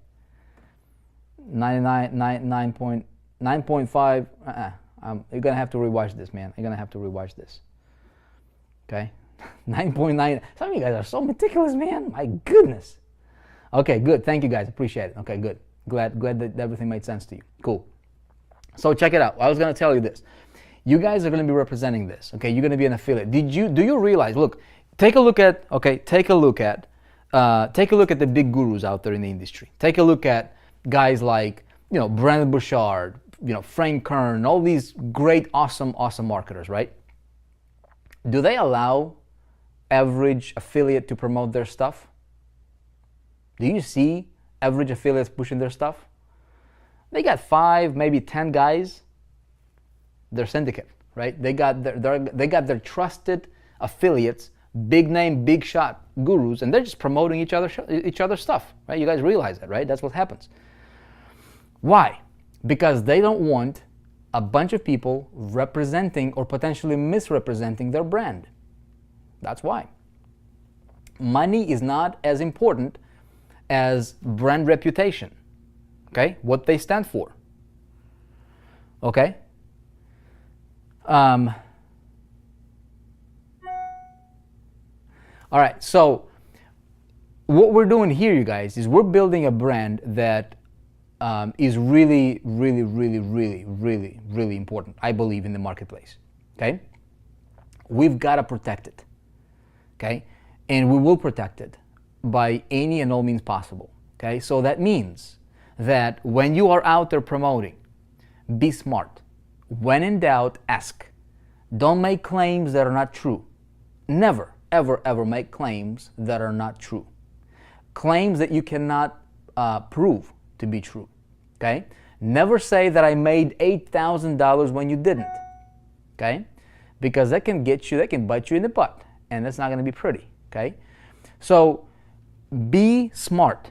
9.5. You're gonna have to rewatch this, man. You're gonna have to rewatch this. Okay. 9.9. Some of you guys are so meticulous, man. My goodness. Okay, good. Thank you guys. Appreciate it. Okay, good. Glad that everything made sense to you. Cool. So check it out. I was going to tell you this. You guys are going to be representing this. Okay, you're going to be an affiliate. Do you realize? Look, take a look at the big gurus out there in the industry. Take a look at guys like Brandon Bouchard, Frank Kern, all these great, awesome marketers, right? Do they allow average affiliate to promote their stuff? Do you see average affiliates pushing their stuff? They got 5, maybe 10 guys. Their syndicate, right? They got their trusted affiliates, big name, big shot gurus, and they're just promoting each other's stuff, right? You guys realize that, right? That's what happens. Why? Because they don't want a bunch of people representing or potentially misrepresenting their brand. That's why. Money is not as important as brand reputation, okay? What they stand for, okay? All right, so what we're doing here, you guys, is we're building a brand that is really, really, really, really, really, really important, I believe, in the marketplace, okay? We've got to protect it, okay? And we will protect it by any and all means possible, okay? So that means that when you are out there promoting, be smart. When in doubt, ask. Don't make claims that are not true. Never, ever, ever make claims that are not true. Claims that you cannot prove to be true, okay? Never say that I made $8,000 when you didn't, okay? Because that can get you, that can bite you in the butt, and that's not going to be pretty, okay? So be smart.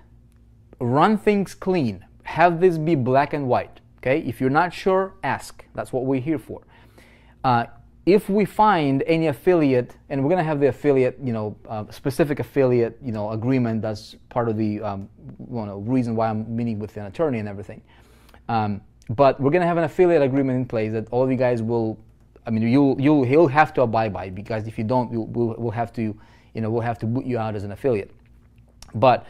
Run things clean. Have this be black and white, okay? If you're not sure, ask. That's what we're here for. If we find any affiliate, and we're going to have the affiliate, specific affiliate, agreement. That's part of the reason why I'm meeting with an attorney and everything. But we're going to have an affiliate agreement in place that all of you guys will, he'll have to abide by, because if you don't, we'll have to, we'll have to boot you out as an affiliate. But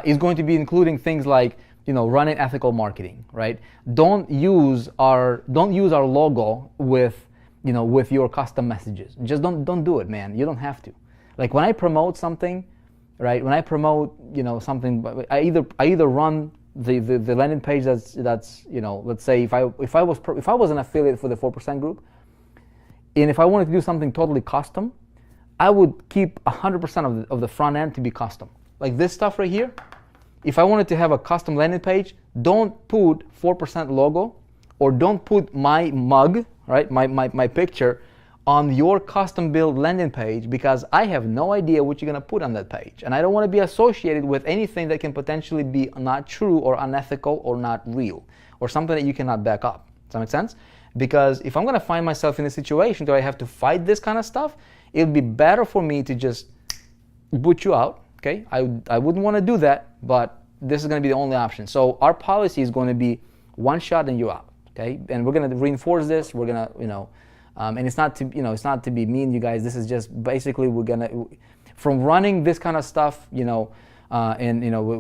it's going to be including things like, running ethical marketing, right? Don't use our logo with your custom messages. Just don't do it, man. You don't have to. Like when I promote something, right? When I promote, something, I either run the landing page that's let's say if I was an affiliate for the 4% group, and if I wanted to do something totally custom, I would keep 100% of the front end to be custom. Like this stuff right here. If I wanted to have a custom landing page, don't put 4% logo, or don't put my mug, right, my picture on your custom build landing page, because I have no idea what you're going to put on that page. And I don't want to be associated with anything that can potentially be not true or unethical or not real, or something that you cannot back up. Does that make sense? Because if I'm going to find myself in a situation where I have to fight this kind of stuff, it would be better for me to just boot you out. Okay, I wouldn't want to do that, but this is going to be the only option. So our policy is going to be one shot and you're out. Okay, and we're going to reinforce this. We're going to, and it's not to, it's not to be mean, you guys. This is just basically we're going to, from running this kind of stuff, and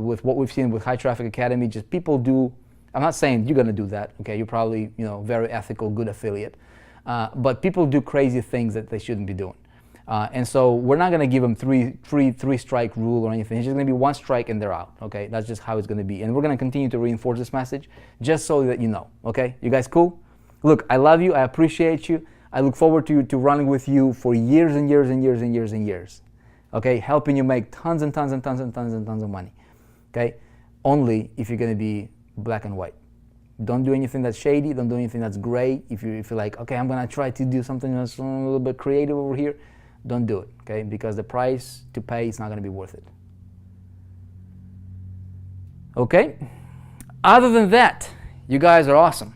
with what we've seen with High Traffic Academy, just people do. I'm not saying you're going to do that. Okay, you're probably very ethical, good affiliate, but people do crazy things that they shouldn't be doing. And so we're not going to give them three strike rule or anything. It's just going to be one strike and they're out. Okay, that's just how it's going to be. And we're going to continue to reinforce this message just so that you know. Okay, you guys cool? Look, I love you. I appreciate you. I look forward to running with you for years and years and years and years and years. Okay, helping you make tons and tons and tons and tons and tons of money. Okay, only if you're going to be black and white. Don't do anything that's shady. Don't do anything that's gray. If you're like, okay, I'm going to try to do something that's a little bit creative over here. Don't do it, okay? Because the price to pay is not going to be worth it. Okay? Other than that, you guys are awesome.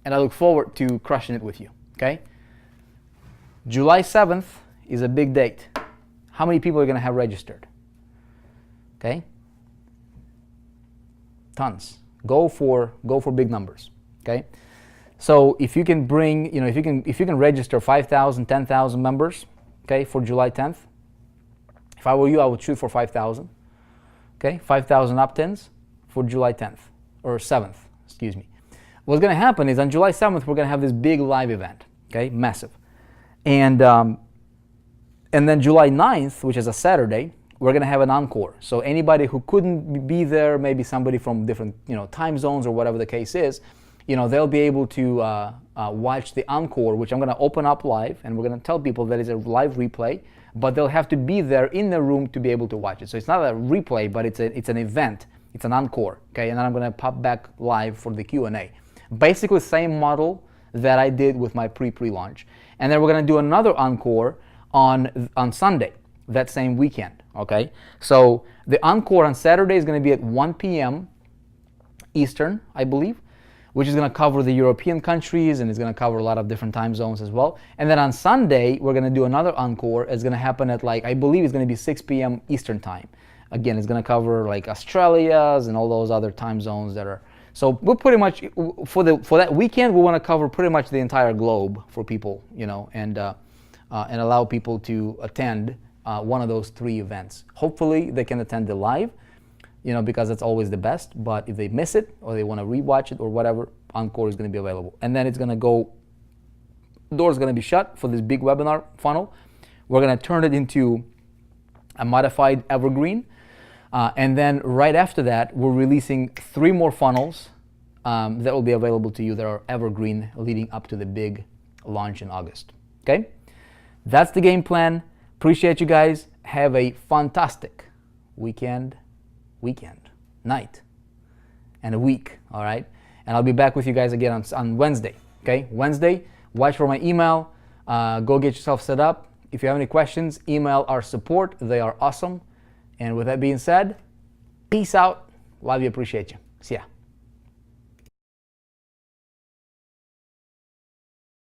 And I look forward to crushing it with you, okay? July 7th is a big date. How many people are going to have registered? Okay? Tons. Go for big numbers, okay? So if you can bring, if you can register 5,000, 10,000 members, okay, for July 10th. If I were you, I would shoot for 5,000. Okay, 5,000 opt-ins for July 10th or 7th, excuse me. What's going to happen is on July 7th we're going to have this big live event, okay, massive, and then July 9th, which is a Saturday, we're going to have an encore. So anybody who couldn't be there, maybe somebody from different time zones or whatever the case is. They'll be able to watch the encore, which I'm going to open up live, and we're going to tell people that it's a live replay, but they'll have to be there in the room to be able to watch it. So it's not a replay, but it's an event It's an encore, okay? And then I'm gonna pop back live for the Q&A. Basically, same model that I did with my pre-launch. And then we're gonna do another encore on Sunday, that same weekend, okay? So the encore on Saturday is gonna be at 1 p.m. Eastern, I believe, which is gonna cover the European countries and it's gonna cover a lot of different time zones as well. And then on Sunday, we're gonna do another encore. It's gonna happen at I believe it's gonna be 6 p.m. Eastern time. Again, it's gonna cover Australia's and all those other time zones that are. So we're pretty much, for that weekend, we wanna cover pretty much the entire globe for people, and allow people to attend one of those 3 events. Hopefully they can attend the live, because that's always the best. But if they miss it or they want to rewatch it or whatever, encore is going to be available. And then it's going to go, doors going to be shut for this big webinar funnel. We're going to turn it into a modified evergreen. And then right after that, we're releasing 3 more funnels that will be available to you that are evergreen leading up to the big launch in August. Okay? That's the game plan. Appreciate you guys. Have a fantastic night, and a week, all right? And I'll be back with you guys again on Wednesday, okay? Wednesday, watch for my email. Go get yourself set up. If you have any questions, email our support. They are awesome. And with that being said, peace out. Love you, appreciate you. See ya.